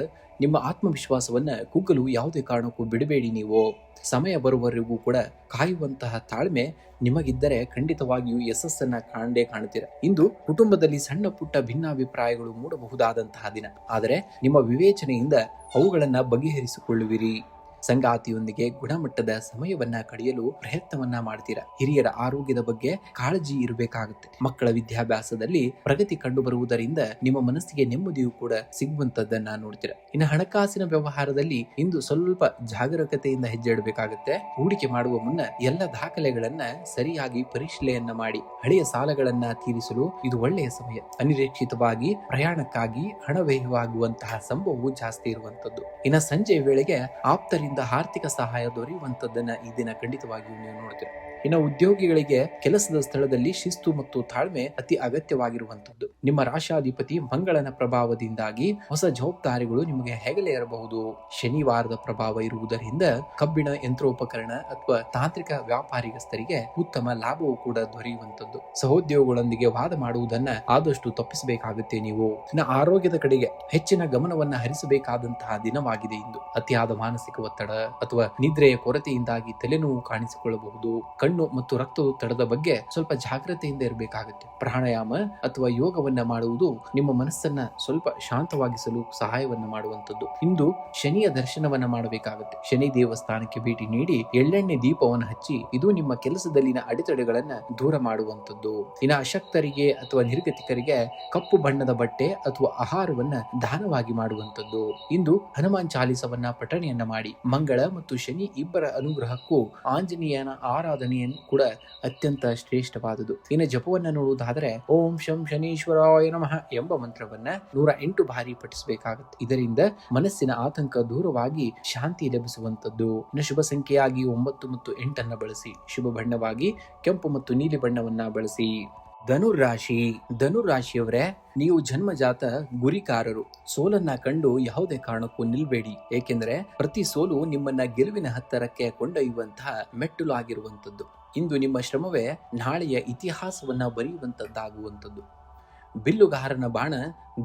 ನಿಮ್ಮ ಆತ್ಮವಿಶ್ವಾಸವನ್ನ ಕುಗ್ಗಲು ಯಾವುದೇ ಕಾರಣಕ್ಕೂ ಬಿಡಬೇಡಿ ನೀವು. ಸಮಯ ಬರುವವರೆಗೂ ಕೂಡ ಕಾಯುವಂತಹ ತಾಳ್ಮೆ ನಿಮಗಿದ್ದರೆ ಖಂಡಿತವಾಗಿಯೂ ಯಶಸ್ಸನ್ನ ಕಾಣ್ತೀರ. ಇಂದು ಕುಟುಂಬದಲ್ಲಿ ಸಣ್ಣ ಪುಟ್ಟ ಭಿನ್ನಾಭಿಪ್ರಾಯಗಳು ಮೂಡಬಹುದಾದಂತಹ ದಿನ, ಆದರೆ ನಿಮ್ಮ ವಿವೇಚನೆಯಿಂದ ಅವುಗಳನ್ನ ಬಗೆಹರಿಸಿಕೊಳ್ಳುವಿರಿ. ಸಂಗಾತಿಯೊಂದಿಗೆ ಗುಣಮಟ್ಟದ ಸಮಯವನ್ನ ಕಳೆಯಲು ಪ್ರಯತ್ನವನ್ನ ಮಾಡ್ತೀರಾ. ಹಿರಿಯರ ಆರೋಗ್ಯದ ಬಗ್ಗೆ ಕಾಳಜಿ ಇರಬೇಕಾಗುತ್ತೆ. ಮಕ್ಕಳ ವಿದ್ಯಾಭ್ಯಾಸದಲ್ಲಿ ಪ್ರಗತಿ ಕಂಡು ಬರುವುದರಿಂದ ನಿಮ್ಮ ಮನಸ್ಸಿಗೆ ನೆಮ್ಮದಿಯೂ ಕೂಡ ಸಿಗುವಂತದ್ದನ್ನ ನೋಡ್ತೀರಾ. ಇನ್ನು ಹಣಕಾಸಿನ ವ್ಯವಹಾರದಲ್ಲಿ ಇಂದು ಸ್ವಲ್ಪ ಜಾಗರೂಕತೆಯಿಂದ ಹೆಜ್ಜೆ ಇಡಬೇಕಾಗುತ್ತೆ. ಹೂಡಿಕೆ ಮಾಡುವ ಮುನ್ನ ಎಲ್ಲ ದಾಖಲೆಗಳನ್ನ ಸರಿಯಾಗಿ ಪರಿಶೀಲನೆಯನ್ನ ಮಾಡಿ. ಹಳೆಯ ಸಾಲಗಳನ್ನ ತೀರಿಸಲು ಇದು ಒಳ್ಳೆಯ ಸಮಯ. ಅನಿರೀಕ್ಷಿತವಾಗಿ ಪ್ರಯಾಣಕ್ಕಾಗಿ ಹಣ ವ್ಯಯವಾಗುವಂತಹ ಸಂಭವವು ಜಾಸ್ತಿ ಇರುವಂತದ್ದು. ಇನ್ನು ಸಂಜೆಯ ವೇಳೆಗೆ ಆಪ್ತರಿಂದ ಇದರಿಂದ ಆರ್ಥಿಕ ಸಹಾಯ ದೊರೆಯುವಂತದ್ದನ್ನ ಈ ದಿನ ಖಂಡಿತವಾಗಿಯೂ ನೀವು ನೋಡ್ತೀರಾ. ಇನ್ನು ಉದ್ಯೋಗಿಗಳಿಗೆ ಕೆಲಸದ ಸ್ಥಳದಲ್ಲಿ ಶಿಸ್ತು ಮತ್ತು ತಾಳ್ಮೆ ಅತಿ ಅಗತ್ಯವಾಗಿರುವಂತದ್ದು. ನಿಮ್ಮ ರಾಶಾಧಿಪತಿ ಮಂಗಳನ ಪ್ರಭಾವದಿಂದಾಗಿ ಹೊಸ ಜವಾಬ್ದಾರಿಗಳು ನಿಮಗೆ ಹೆಗಲೇ ಇರಬಹುದು. ಶನಿವಾರದ ಪ್ರಭಾವ ಇರುವುದರಿಂದ ಕಬ್ಬಿಣ ಯಂತ್ರೋಪಕರಣ ಅಥವಾ ತಾಂತ್ರಿಕ ವ್ಯಾಪಾರಿಗಸ್ತರಿಗೆ ಉತ್ತಮ ಲಾಭವು ಕೂಡ ದೊರೆಯುವಂತದ್ದು. ಸಹೋದ್ಯೋಗಿಗಳೊಂದಿಗೆ ವಾದ ಮಾಡುವುದನ್ನ ಆದಷ್ಟು ತಪ್ಪಿಸಬೇಕಾಗುತ್ತೆ ನೀವು. ಇನ್ನು ಆರೋಗ್ಯದ ಕಡೆಗೆ ಹೆಚ್ಚಿನ ಗಮನವನ್ನ ಹರಿಸಬೇಕಾದಂತಹ ದಿನವಾಗಿದೆ ಇಂದು. ಅತಿಯಾದ ಮಾನಸಿಕ ಒತ್ತಡ ಅಥವಾ ನಿದ್ರೆಯ ಕೊರತೆಯಿಂದಾಗಿ ತಲೆನೋವು ಕಾಣಿಸಿಕೊಳ್ಳಬಹುದು. ಕಣ್ಣು ಮತ್ತು ರಕ್ತದೊತ್ತಡದ ಬಗ್ಗೆ ಸ್ವಲ್ಪ ಜಾಗ್ರತೆಯಿಂದ ಇರಬೇಕಾಗುತ್ತೆ. ಪ್ರಾಣಾಯಾಮ ಅಥವಾ ಯೋಗವನ್ನ ಮಾಡುವುದು ನಿಮ್ಮ ಮನಸ್ಸನ್ನ ಸ್ವಲ್ಪ ಶಾಂತವಾಗಿಸಲು ಸಹಾಯವನ್ನ ಮಾಡುವಂತದ್ದು. ಇಂದು ಶನಿಯ ದರ್ಶನವನ್ನ ಮಾಡಬೇಕಾಗುತ್ತೆ. ಶನಿ ದೇವಸ್ಥಾನಕ್ಕೆ ಭೇಟಿ ನೀಡಿ ಎಳ್ಳೆಣ್ಣೆ ದೀಪವನ್ನು ಹಚ್ಚಿ, ಇದು ನಿಮ್ಮ ಕೆಲಸದಲ್ಲಿನ ಅಡೆತಡೆಗಳನ್ನ ದೂರ ಮಾಡುವಂತದ್ದು. ಇನ್ನು ಅಶಕ್ತರಿಗೆ ಅಥವಾ ನಿರ್ಗತಿಕರಿಗೆ ಕಪ್ಪು ಬಣ್ಣದ ಬಟ್ಟೆ ಅಥವಾ ಆಹಾರವನ್ನ ದಾನವಾಗಿ ಮಾಡುವಂತದ್ದು. ಇಂದು ಹನುಮಾನ್ ಚಾಲಿಸವನ್ನ ಪಠಣೆಯನ್ನ ಮಾಡಿ. ಮಂಗಳ ಮತ್ತು ಶನಿ ಇಬ್ಬರ ಅನುಗ್ರಹಕ್ಕೂ ಆಂಜನೇಯನ ಆರಾಧನೆಯನ್ನು ಕೂಡ ಅತ್ಯಂತ ಶ್ರೇಷ್ಠವಾದುದು. ಇನ್ನು ಜಪವನ್ನ ನೋಡುವುದಾದರೆ ಓಂ ಶಂ ಶನೀಶ್ವರಾಯ ನಮಃ ಎಂಬ ಮಂತ್ರವನ್ನ 108 ಬಾರಿ ಪಠಿಸಬೇಕಾಗುತ್ತೆ. ಇದರಿಂದ ಮನಸ್ಸಿನ ಆತಂಕ ದೂರವಾಗಿ ಶಾಂತಿ ಲಭಿಸುವಂತದ್ದು. ಇನ್ನು ಶುಭ ಸಂಖ್ಯೆಯಾಗಿ 9 ಮತ್ತು 8 ಬಳಸಿ. ಶುಭ ಬಣ್ಣವಾಗಿ ಕೆಂಪು ಮತ್ತು ನೀಲಿ ಬಣ್ಣವನ್ನ ಬಳಸಿ. ಧನುರಾಶಿಯವರೇ, ನೀವು ಜನ್ಮಜಾತ ಗುರಿಕಾರರು. ಸೋಲನ್ನ ಕಂಡು ಯಾವುದೇ ಕಾರಣಕ್ಕೂ ನಿಲ್ಬೇಡಿ. ಏಕೆಂದರೆ ಪ್ರತಿ ಸೋಲು ನಿಮ್ಮನ್ನ ಗೆಲುವಿನ ಹತ್ತರಕ್ಕೆ ಕೊಂಡೊಯ್ಯುವಂತಹ ಮೆಟ್ಟಲು ಆಗಿರುವಂತದ್ದು. ಇಂದು ನಿಮ್ಮ ಶ್ರಮವೇ ನಾಳೆಯ ಇತಿಹಾಸವನ್ನ ಬರೆಯುವಂತದ್ದಾಗುವಂಥದ್ದು. ಬಿಲ್ಲುಗಾರನ ಬಾಣ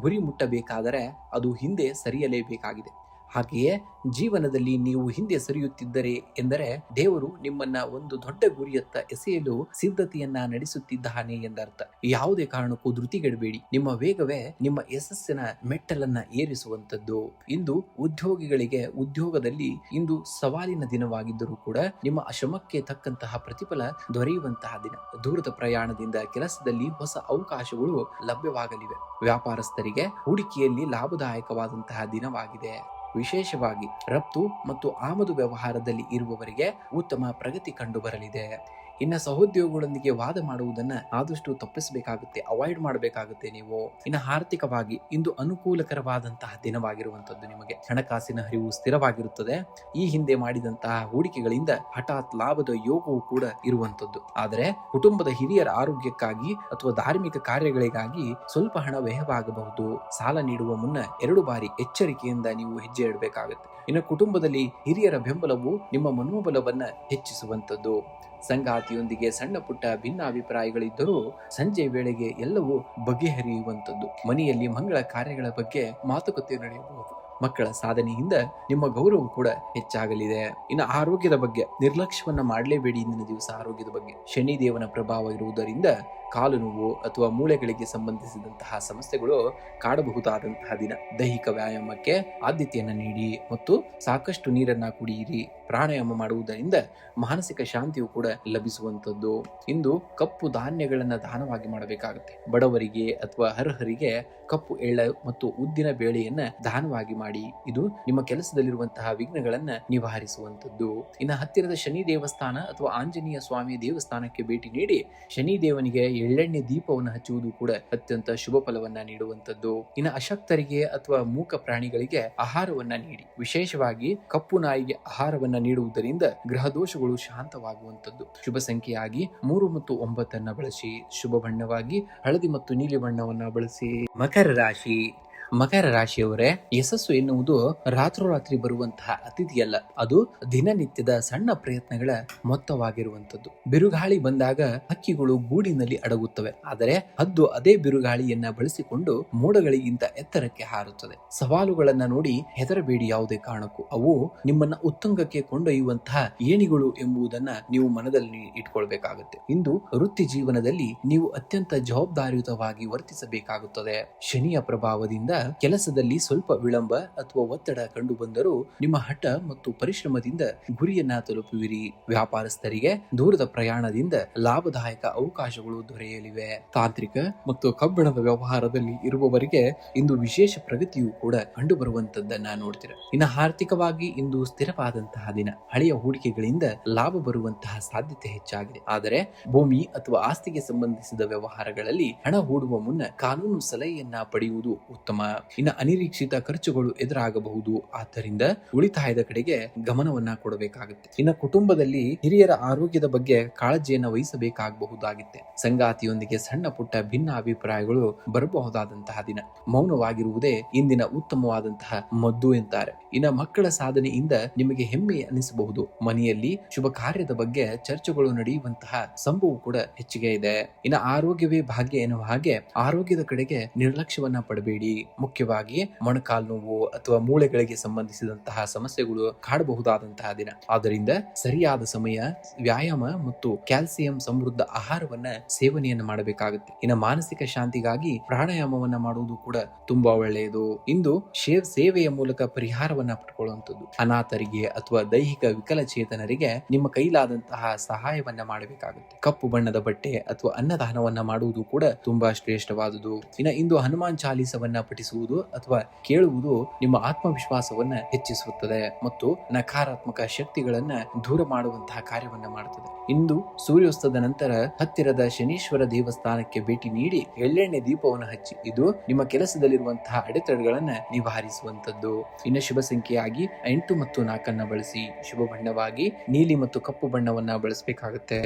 ಗುರಿ ಮುಟ್ಟಬೇಕಾದರೆ ಅದು ಹಿಂದೆ ಸರಿಯಲೇಬೇಕಾಗಿದೆ. ಹಾಗೆಯೇ ಜೀವನದಲ್ಲಿ ನೀವು ಹಿಂದೆ ಸರಿಯುತ್ತಿದ್ದರೆ ಎಂದರೆ ದೇವರು ನಿಮ್ಮನ್ನ ಒಂದು ದೊಡ್ಡ ಗುರಿಯತ್ತ ಎಸೆಯಲು ಸಿದ್ಧತೆಯನ್ನ ನಡೆಸುತ್ತಿದ್ದಾನೆ ಎಂದರ್ಥ. ಯಾವುದೇ ಕಾರಣಕ್ಕೂ ಧೃತಿಗೆಡಬೇಡಿ. ನಿಮ್ಮ ವೇಗವೇ ನಿಮ್ಮ ಯಶಸ್ಸಿನ ಮೆಟ್ಟಲನ್ನ ಏರಿಸುವಂತದ್ದು. ಇಂದು ಉದ್ಯೋಗಿಗಳಿಗೆ ಉದ್ಯೋಗದಲ್ಲಿ ಇಂದು ಸವಾಲಿನ ದಿನವಾಗಿದ್ದರೂ ಕೂಡ ನಿಮ್ಮ ಶ್ರಮಕ್ಕೆ ತಕ್ಕಂತಹ ಪ್ರತಿಫಲ ದೊರೆಯುವಂತಹ ದಿನ. ದೂರದ ಪ್ರಯಾಣದಿಂದ ಕೆಲಸದಲ್ಲಿ ಹೊಸ ಅವಕಾಶಗಳು ಲಭ್ಯವಾಗಲಿವೆ. ವ್ಯಾಪಾರಸ್ಥರಿಗೆ ಹೂಡಿಕೆಯಲ್ಲಿ ಲಾಭದಾಯಕವಾದಂತಹ ದಿನವಾಗಿದೆ. ವಿಶೇಷವಾಗಿ ರಫ್ತು ಮತ್ತು ಆಮದು ವ್ಯವಹಾರದಲ್ಲಿ ಇರುವವರಿಗೆ ಉತ್ತಮ ಪ್ರಗತಿ ಕಂಡು ಬರಲಿದೆ. ಇನ್ನು ಸಹೋದ್ಯೋಗಿಗಳೊಂದಿಗೆ ವಾದ ಮಾಡುವುದನ್ನ ಆದಷ್ಟು ತಪ್ಪಿಸಬೇಕಾಗುತ್ತೆ, ಅವಾಯ್ಡ್ ಮಾಡಬೇಕಾಗುತ್ತೆ ನೀವು. ಇನ್ನು ಆರ್ಥಿಕವಾಗಿ ಇಂದು ಅನುಕೂಲಕರವಾದಂತಹ ದಿನವಾಗಿರುವಂತದ್ದು. ನಿಮಗೆ ಹಣಕಾಸಿನ ಹರಿವು ಸ್ಥಿರವಾಗಿರುತ್ತದೆ. ಈ ಹಿಂದೆ ಮಾಡಿದಂತಹ ಹೂಡಿಕೆಗಳಿಂದ ಹಠಾತ್ ಲಾಭದ ಯೋಗವೂ ಕೂಡ ಇರುವಂತದ್ದು. ಆದರೆ ಕುಟುಂಬದ ಹಿರಿಯರ ಆರೋಗ್ಯಕ್ಕಾಗಿ ಅಥವಾ ಧಾರ್ಮಿಕ ಕಾರ್ಯಗಳಿಗಾಗಿ ಸ್ವಲ್ಪ ಹಣ ವ್ಯಯವಾಗಬಹುದು. ಸಾಲ ನೀಡುವ ಮುನ್ನ 2 ಬಾರಿ ಎಚ್ಚರಿಕೆಯಿಂದ ನೀವು ಹೆಜ್ಜೆ ಇಡಬೇಕಾಗುತ್ತೆ. ಇನ್ನು ಕುಟುಂಬದಲ್ಲಿ ಹಿರಿಯರ ಬೆಂಬಲವು ನಿಮ್ಮ ಮನೋಬಲವನ್ನ ಹೆಚ್ಚಿಸುವಂತದ್ದು. ಸಂಗಾತಿಯೊಂದಿಗೆ ಸಣ್ಣ ಪುಟ್ಟ ಭಿನ್ನಾಭಿಪ್ರಾಯಗಳಿದ್ದರೂ ಸಂಜೆ ವೇಳೆಗೆ ಎಲ್ಲವೂ ಬಗೆಹರಿಯುವಂತದ್ದು. ಮನೆಯಲ್ಲಿ ಮಂಗಳ ಕಾರ್ಯಗಳ ಬಗ್ಗೆ ಮಾತುಕತೆ ನಡೆಯಬಹುದು. ಮಕ್ಕಳ ಸಾಧನೆಯಿಂದ ನಿಮ್ಮ ಗೌರವ ಕೂಡ ಹೆಚ್ಚಾಗಲಿದೆ. ಇನ್ನು ಆರೋಗ್ಯದ ಬಗ್ಗೆ ನಿರ್ಲಕ್ಷ್ಯವನ್ನ ಮಾಡಲೇಬೇಡಿ. ಇಂದಿನ ದಿವಸ ಆರೋಗ್ಯದ ಬಗ್ಗೆ ಶನಿ ದೇವನ ಪ್ರಭಾವ ಇರುವುದರಿಂದ ಕಾಲು ನೋವು ಅಥವಾ ಮೂಳೆಗಳಿಗೆ ಸಂಬಂಧಿಸಿದಂತಹ ಸಮಸ್ಯೆಗಳು ಕಾಡಬಹುದಾದಂತಹ ದಿನ. ದೈಹಿಕ ವ್ಯಾಯಾಮಕ್ಕೆ ಆದ್ಯತೆಯನ್ನ ನೀಡಿ ಮತ್ತು ಸಾಕಷ್ಟು ನೀರನ್ನ ಕುಡಿಯಿರಿ. ಪ್ರಾಣಾಯಾಮ ಮಾಡುವುದರಿಂದ ಮಾನಸಿಕ ಶಾಂತಿಯು ಕೂಡ ಲಭಿಸುವಂತದ್ದು. ಇಂದು ಕಪ್ಪು ಧಾನ್ಯಗಳನ್ನ ದಾನವಾಗಿ ಮಾಡಬೇಕಾಗುತ್ತೆ. ಬಡವರಿಗೆ ಅಥವಾ ಅರ್ಹರಿಗೆ ಕಪ್ಪು ಎಳ್ಳು ಮತ್ತು ಉದ್ದಿನ ಬೇಳೆಯನ್ನ ದಾನವಾಗಿ ಮಾಡಿ. ಇದು ನಿಮ್ಮ ಕೆಲಸದಲ್ಲಿರುವಂತಹ ವಿಘ್ನಗಳನ್ನ ನಿವಾರಿಸುವಂತದ್ದು. ಇನ್ನು ಹತ್ತಿರದ ಶನಿ ದೇವಸ್ಥಾನ ಅಥವಾ ಆಂಜನೇಯ ಸ್ವಾಮಿ ದೇವಸ್ಥಾನಕ್ಕೆ ಭೇಟಿ ನೀಡಿ ಶನಿ ದೇವನಿಗೆ ಎಳ್ಳೆಣ್ಣೆ ದೀಪವನ್ನು ಹಚ್ಚುವುದು ಕೂಡ ಅತ್ಯಂತ ಶುಭ ಫಲವನ್ನ ನೀಡುವಂತದ್ದು. ಇನ್ನು ಅಶಕ್ತರಿಗೆ ಅಥವಾ ಮೂಕ ಪ್ರಾಣಿಗಳಿಗೆ ಆಹಾರವನ್ನ ನೀಡಿ. ವಿಶೇಷವಾಗಿ ಕಪ್ಪು ನಾಯಿಗೆ ಆಹಾರವನ್ನ ನೀಡುವುದರಿಂದ ಗ್ರಹ ದೋಷಗಳು ಶಾಂತವಾಗುವಂತದ್ದು. ಶುಭ ಸಂಖ್ಯೆಯಾಗಿ 3 ಮತ್ತು 9 ಬಳಸಿ. ಶುಭ ಬಣ್ಣವಾಗಿ ಹಳದಿ ಮತ್ತು ನೀಲಿ ಬಣ್ಣವನ್ನ ಬಳಸಿ. ಮಕರ ರಾಶಿಯವರೇ, ಯಶಸ್ಸು ಎನ್ನುವುದು ರಾತ್ರೋರಾತ್ರಿ ಬರುವಂತಹ ಅತಿಥಿಯಲ್ಲ. ಅದು ದಿನನಿತ್ಯದ ಸಣ್ಣ ಪ್ರಯತ್ನಗಳ ಮೊತ್ತವಾಗಿರುವಂತದ್ದು. ಬಿರುಗಾಳಿ ಬಂದಾಗ ಹಕ್ಕಿಗಳು ಗೂಡಿನಲ್ಲಿ ಅಡಗುತ್ತವೆ. ಆದರೆ ಹದ್ದು ಅದೇ ಬಿರುಗಾಳಿಯನ್ನ ಬಳಸಿಕೊಂಡು ಮೋಡಗಳಿಗಿಂತ ಎತ್ತರಕ್ಕೆ ಹಾರುತ್ತದೆ. ಸವಾಲುಗಳನ್ನ ನೋಡಿ ಹೆದರಬೇಡಿ. ಯಾವುದೇ ಕಾರಣಕ್ಕೂ ಅವು ನಿಮ್ಮನ್ನ ಉತ್ತುಂಗಕ್ಕೆ ಕೊಂಡೊಯ್ಯುವಂತಹ ಏಣಿಗಳು ಎಂಬುದನ್ನ ನೀವು ಮನದಲ್ಲಿ ಇಟ್ಕೊಳ್ಬೇಕಾಗುತ್ತೆ. ಇಂದು ವೃತ್ತಿ ಜೀವನದಲ್ಲಿ ನೀವು ಅತ್ಯಂತ ಜವಾಬ್ದಾರಿಯುತವಾಗಿ ವರ್ತಿಸಬೇಕಾಗುತ್ತದೆ. ಶನಿಯ ಪ್ರಭಾವದಿಂದ ಕೆಲಸದಲ್ಲಿ ಸ್ವಲ್ಪ ವಿಳಂಬ ಅಥವಾ ಒತ್ತಡ ಕಂಡು ಬಂದರೂ ನಿಮ್ಮ ಹಠ ಮತ್ತು ಪರಿಶ್ರಮದಿಂದ ಗುರಿಯನ್ನ ತಲುಪುವಿರಿ. ವ್ಯಾಪಾರಸ್ಥರಿಗೆ ದೂರದ ಪ್ರಯಾಣದಿಂದ ಲಾಭದಾಯಕ ಅವಕಾಶಗಳು ದೊರೆಯಲಿವೆ. ತಾಂತ್ರಿಕ ಮತ್ತು ಕಬ್ಬಿಣದ ವ್ಯವಹಾರದಲ್ಲಿ ಇರುವವರಿಗೆ ಇಂದು ವಿಶೇಷ ಪ್ರಗತಿಯು ಕೂಡ ಕಂಡು ಬರುವಂತದ್ದನ್ನ ನೋಡ್ತೀರ. ಇನ್ನು ಆರ್ಥಿಕವಾಗಿ ಇಂದು ಸ್ಥಿರವಾದಂತಹ ದಿನ. ಹಳೆಯ ಹೂಡಿಕೆಗಳಿಂದ ಲಾಭ ಬರುವಂತಹ ಸಾಧ್ಯತೆ ಹೆಚ್ಚಾಗಿದೆ. ಆದರೆ ಭೂಮಿ ಅಥವಾ ಆಸ್ತಿಗೆ ಸಂಬಂಧಿಸಿದ ವ್ಯವಹಾರಗಳಲ್ಲಿ ಹಣ ಹೂಡುವ ಮುನ್ನ ಕಾನೂನು ಸಲಹೆಯನ್ನ ಪಡೆಯುವುದು ಉತ್ತಮ. ಇನ್ನು ಅನಿರೀಕ್ಷಿತ ಖರ್ಚುಗಳು ಎದುರಾಗಬಹುದು. ಆದ್ದರಿಂದ ಉಳಿತಾಯದ ಕಡೆಗೆ ಗಮನವನ್ನ ಕೊಡಬೇಕಾಗುತ್ತೆ. ಇನ್ನು ಕುಟುಂಬದಲ್ಲಿ ಹಿರಿಯರ ಆರೋಗ್ಯದ ಬಗ್ಗೆ ಕಾಳಜಿಯನ್ನು ವಹಿಸಬೇಕಾಗಬಹುದಾಗಿದೆ. ಸಂಗಾತಿಯೊಂದಿಗೆ ಸಣ್ಣ ಪುಟ್ಟ ಭಿನ್ನ ಅಭಿಪ್ರಾಯಗಳು ಬರಬಹುದಾದಂತಹ ದಿನ. ಮೌನವಾಗಿರುವುದೇ ಇಂದಿನ ಉತ್ತಮವಾದಂತಹ ಮದ್ದು ಎಂತಾರೆ. ಇನ್ನು ಮಕ್ಕಳ ಸಾಧನೆಯಿಂದ ನಿಮಗೆ ಹೆಮ್ಮೆ ಅನಿಸಬಹುದು. ಮನೆಯಲ್ಲಿ ಶುಭ ಕಾರ್ಯದ ಬಗ್ಗೆ ಚರ್ಚೆಗಳು ನಡೆಯುವಂತಹ ಸಂಭವ ಕೂಡ ಹೆಚ್ಚಿಗೆ ಇದೆ. ಇನ್ನು ಆರೋಗ್ಯವೇ ಭಾಗ್ಯ ಎನ್ನುವ ಹಾಗೆ ಆರೋಗ್ಯದ ಕಡೆಗೆ ನಿರ್ಲಕ್ಷ್ಯವನ್ನ ಪಡಬೇಡಿ. ಮುಖ್ಯವಾಗಿ ಮೊಣಕಾಲು ನೋವು ಅಥವಾ ಮೂಳೆಗಳಿಗೆ ಸಂಬಂಧಿಸಿದಂತಹ ಸಮಸ್ಯೆಗಳು ಕಾಡಬಹುದಾದಂತಹ ದಿನ. ಆದ್ದರಿಂದ ಸರಿಯಾದ ಸಮಯ, ವ್ಯಾಯಾಮ ಮತ್ತು ಕ್ಯಾಲ್ಸಿಯಂ ಸಮೃದ್ಧ ಆಹಾರವನ್ನ ಸೇವನೆಯನ್ನ ಮಾಡಬೇಕಾಗುತ್ತೆ. ಇನ್ನು ಮಾನಸಿಕ ಶಾಂತಿಗಾಗಿ ಪ್ರಾಣಾಯಾಮವನ್ನ ಮಾಡುವುದು ಕೂಡ ತುಂಬಾ ಒಳ್ಳೆಯದು. ಇಂದು ಸೇವೆಯ ಮೂಲಕ ಪರಿಹಾರವನ್ನ ಪಡ್ಕೊಳ್ಳುವಂಥದ್ದು. ಅನಾಥರಿಗೆ ಅಥವಾ ದೈಹಿಕ ವಿಕಲಚೇತನರಿಗೆ ನಿಮ್ಮ ಕೈಲಾದಂತಹ ಸಹಾಯವನ್ನ ಮಾಡಬೇಕಾಗುತ್ತೆ. ಕಪ್ಪು ಬಣ್ಣದ ಬಟ್ಟೆ ಅಥವಾ ಅನ್ನದಾನವನ್ನ ಮಾಡುವುದು ಕೂಡ ತುಂಬಾ ಶ್ರೇಷ್ಠವಾದುದು. ಇಂದು ಹನುಮಾನ್ ಚಾಲೀಸವನ್ನ ಪಠಿಸುವುದು ಅಥವಾ ಕೇಳುವುದು ನಿಮ್ಮ ಆತ್ಮವಿಶ್ವಾಸವನ್ನ ಹೆಚ್ಚಿಸುತ್ತದೆ ಮತ್ತು ನಕಾರಾತ್ಮಕ ಶಕ್ತಿಗಳನ್ನ ದೂರ ಮಾಡುವಂತಹ ಕಾರ್ಯವನ್ನ ಮಾಡುತ್ತದೆ. ಇಂದು ಸೂರ್ಯಾಸ್ತದ ನಂತರ ಹತ್ತಿರದ ಶನೀಶ್ವರ ದೇವಸ್ಥಾನಕ್ಕೆ ಭೇಟಿ ನೀಡಿ ಎಳ್ಳೆಣ್ಣೆ ದೀಪವನ್ನು ಹಚ್ಚಿ. ಇದು ನಿಮ್ಮ ಕೆಲಸದಲ್ಲಿರುವಂತಹ ಅಡೆತಡೆಗಳನ್ನ ನಿವಾರಿಸುವಂತದ್ದು. ಇನ್ನು ಶುಭ ಸಂಖ್ಯೆಯಾಗಿ 8 ಮತ್ತು 4 ಬಳಸಿ. ಶುಭ ಬಣ್ಣವಾಗಿ ನೀಲಿ ಮತ್ತು ಕಪ್ಪು ಬಣ್ಣವನ್ನ ಬಳಸಬೇಕಾಗುತ್ತೆ.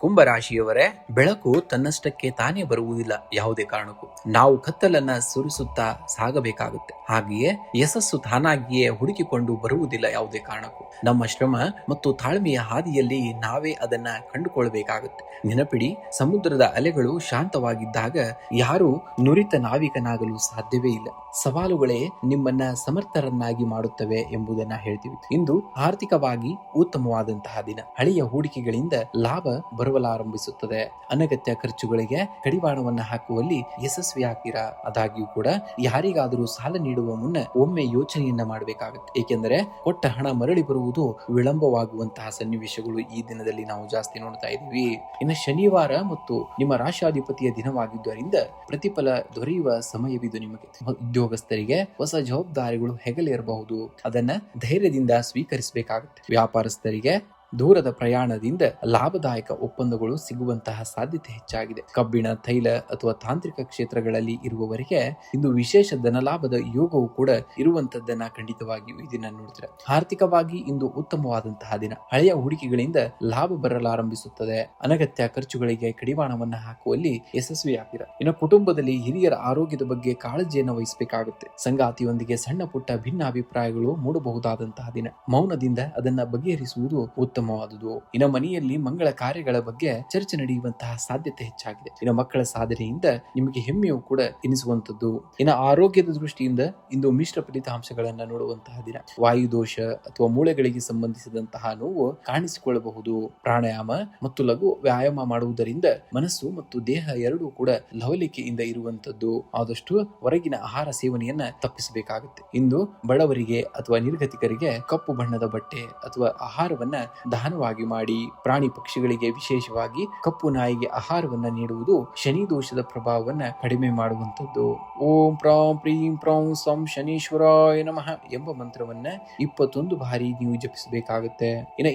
ಕುಂಭರಾಶಿಯವರೇ, ಬೆಳಕು ತನ್ನಷ್ಟಕ್ಕೆ ತಾನೇ ಬರುವುದಿಲ್ಲ. ಯಾವುದೇ ಕಾರಣಕ್ಕೂ ನಾವು ಕತ್ತಲನ್ನ ಸುರಿಸುತ್ತಾ ಸಾಗಬೇಕಾಗುತ್ತೆ. ಹಾಗೆಯೇ ಯಶಸ್ಸು ತಾನಾಗಿಯೇ ಹುಡುಕಿಕೊಂಡು ಬರುವುದಿಲ್ಲ. ಯಾವುದೇ ಕಾರಣಕ್ಕೂ ನಮ್ಮ ಶ್ರಮ ಮತ್ತು ತಾಳ್ಮೆಯ ಹಾದಿಯಲ್ಲಿ ನಾವೇ ಅದನ್ನ ಕಂಡುಕೊಳ್ಬೇಕಾಗುತ್ತೆ. ನೆನಪಿಡಿ, ಸಮುದ್ರದ ಅಲೆಗಳು ಶಾಂತವಾಗಿದ್ದಾಗ ಯಾರು ನುರಿತ ನಾವಿಕನಾಗಲು ಸಾಧ್ಯವೇ ಇಲ್ಲ. ಸವಾಲುಗಳೇ ನಿಮ್ಮನ್ನ ಸಮರ್ಥರನ್ನಾಗಿ ಮಾಡುತ್ತವೆ ಎಂಬುದನ್ನ ಹೇಳ್ತೀವಿ. ಇಂದು ಆರ್ಥಿಕವಾಗಿ ಉತ್ತಮವಾದಂತಹ ದಿನ. ಹಳೆಯ ಹೂಡಿಕೆಗಳಿಂದ ಲಾಭ ಬರಲಾರಂಭಿಸುತ್ತದೆ. ಅನಗತ್ಯ ಖರ್ಚುಗಳಿಗೆ ಕಡಿವಾಣವನ್ನ ಹಾಕುವಲ್ಲಿ ಯಶಸ್ವಿ ಆಗ್ತೀರಾ. ಆದಾಗ್ಯೂ ಕೂಡ ಯಾರಿಗಾದರೂ ಸಾಲ ನೀಡುವ ಮುನ್ನ ಒಮ್ಮೆ ಯೋಚನೆಯನ್ನ ಮಾಡಬೇಕಾಗುತ್ತೆ. ಏಕೆಂದರೆ ಕೊಟ್ಟ ಹಣ ಮರಳಿ ಬರುವುದು ವಿಳಂಬವಾಗುವಂತಹ ಸನ್ನಿವೇಶಗಳು ಈ ದಿನದಲ್ಲಿ ನಾವು ಜಾಸ್ತಿ ನೋಡ್ತಾ ಇದ್ದೀವಿ. ಇನ್ನು ಶನಿವಾರ ಮತ್ತು ನಿಮ್ಮ ರಾಶಾಧಿಪತಿಯ ದಿನವಾಗಿದ್ದರಿಂದ ಪ್ರತಿಫಲ ದೊರೆಯುವ ಸಮಯವಿದು ನಿಮಗೆ. ಉದ್ಯೋಗಸ್ಥರಿಗೆ ಹೊಸ ಜವಾಬ್ದಾರಿಗಳು ಹೆಗಲೇರಬಹುದು. ಅದನ್ನ ಧೈರ್ಯದಿಂದ ಸ್ವೀಕರಿಸಬೇಕಾಗುತ್ತೆ. ವ್ಯಾಪಾರಸ್ಥರಿಗೆ ದೂರದ ಪ್ರಯಾಣದಿಂದ ಲಾಭದಾಯಕ ಒಪ್ಪಂದಗಳು ಸಿಗುವಂತಹ ಸಾಧ್ಯತೆ ಹೆಚ್ಚಾಗಿದೆ. ಕಬ್ಬಿಣ, ತೈಲ ಅಥವಾ ತಾಂತ್ರಿಕ ಕ್ಷೇತ್ರಗಳಲ್ಲಿ ಇರುವವರಿಗೆ ಇಂದು ವಿಶೇಷ ಧನಲಾಭದ ಯೋಗವು ಕೂಡ ಇರುವಂತದ್ದನ್ನ ಖಂಡಿತವಾಗಿಯೂ ಈ ದಿನ ನೋಡ್ತಾರೆ. ಆರ್ಥಿಕವಾಗಿ ಇಂದು ಉತ್ತಮವಾದಂತಹ ದಿನ. ಹಳೆಯ ಹೂಡಿಕೆಗಳಿಂದ ಲಾಭ ಬರಲಾರಂಭಿಸುತ್ತದೆ. ಅನಗತ್ಯ ಖರ್ಚುಗಳಿಗೆ ಕಡಿವಾಣವನ್ನ ಹಾಕುವಲ್ಲಿ ಯಶಸ್ವಿಯಾಗಿರ. ಇನ್ನು ಕುಟುಂಬದಲ್ಲಿ ಹಿರಿಯರ ಆರೋಗ್ಯದ ಬಗ್ಗೆ ಕಾಳಜಿಯನ್ನು ವಹಿಸಬೇಕಾಗುತ್ತೆ. ಸಂಗಾತಿಯೊಂದಿಗೆ ಸಣ್ಣ ಪುಟ್ಟ ಭಿನ್ನ ಅಭಿಪ್ರಾಯಗಳು ಮೂಡಬಹುದಾದಂತಹ ದಿನ. ಮೌನದಿಂದ ಅದನ್ನ ಬಗೆಹರಿಸುವುದು ಉತ್ತಮವಾದುದು. ಇನ್ನು ಮನೆಯಲ್ಲಿ ಮಂಗಳ ಕಾರ್ಯಗಳ ಬಗ್ಗೆ ಚರ್ಚೆ ನಡೆಯುವಂತಹ ಸಾಧ್ಯತೆ ಹೆಚ್ಚಾಗಿದೆ. ಇನ್ನು ಮಕ್ಕಳ ಸಾಧನೆಯಿಂದ ನಿಮಗೆ ಹೆಮ್ಮೆಯೂ ಕೂಡ ಎನಿಸುವಂತದ್ದು. ಇನ್ನು ಆರೋಗ್ಯದ ದೃಷ್ಟಿಯಿಂದ ಇಂದು ಮಿಶ್ರ ಫಲಿತಾಂಶಗಳನ್ನ ನೋಡುವಂತಹ ದಿನ. ವಾಯುದೋಷ ಅಥವಾ ಮೂಳೆಗಳಿಗೆ ಸಂಬಂಧಿಸಿದಂತಹ ನೋವು ಕಾಣಿಸಿಕೊಳ್ಳಬಹುದು. ಪ್ರಾಣಾಯಾಮ ಮತ್ತು ಲಘು ವ್ಯಾಯಾಮ ಮಾಡುವುದರಿಂದ ಮನಸ್ಸು ಮತ್ತು ದೇಹ ಎರಡೂ ಕೂಡ ಲವಲಿಕೆಯಿಂದ ಇರುವಂತದ್ದು. ಆದಷ್ಟು ಹೊರಗಿನ ಆಹಾರ ಸೇವನೆಯನ್ನ ತಪ್ಪಿಸಬೇಕಾಗುತ್ತೆ. ಇಂದು ಬಡವರಿಗೆ ಅಥವಾ ನಿರ್ಗತಿಕರಿಗೆ ಕಪ್ಪು ಬಣ್ಣದ ಬಟ್ಟೆ ಅಥವಾ ಆಹಾರವನ್ನ ದಾನವಾಗಿ ಮಾಡಿ. ಪ್ರಾಣಿ ಪಕ್ಷಿಗಳಿಗೆ, ವಿಶೇಷವಾಗಿ ಕಪ್ಪು ನಾಯಿಗೆ ಆಹಾರವನ್ನ ನೀಡುವುದು ಶನಿ ದೋಷದ ಪ್ರಭಾವವನ್ನ ಕಡಿಮೆ ಮಾಡುವಂತದ್ದು. ಓಂ ಪ್ರಾಂ ಪ್ರೀಂ ಪ್ರಾಂ ಸಂ ಶನೀಶ್ವರಾಯ ನಮಃ ಎಂಬ ಮಂತ್ರವನ್ನ 21 ಬಾರಿ ನೀವು ಜಪಿಸಬೇಕಾಗುತ್ತೆ.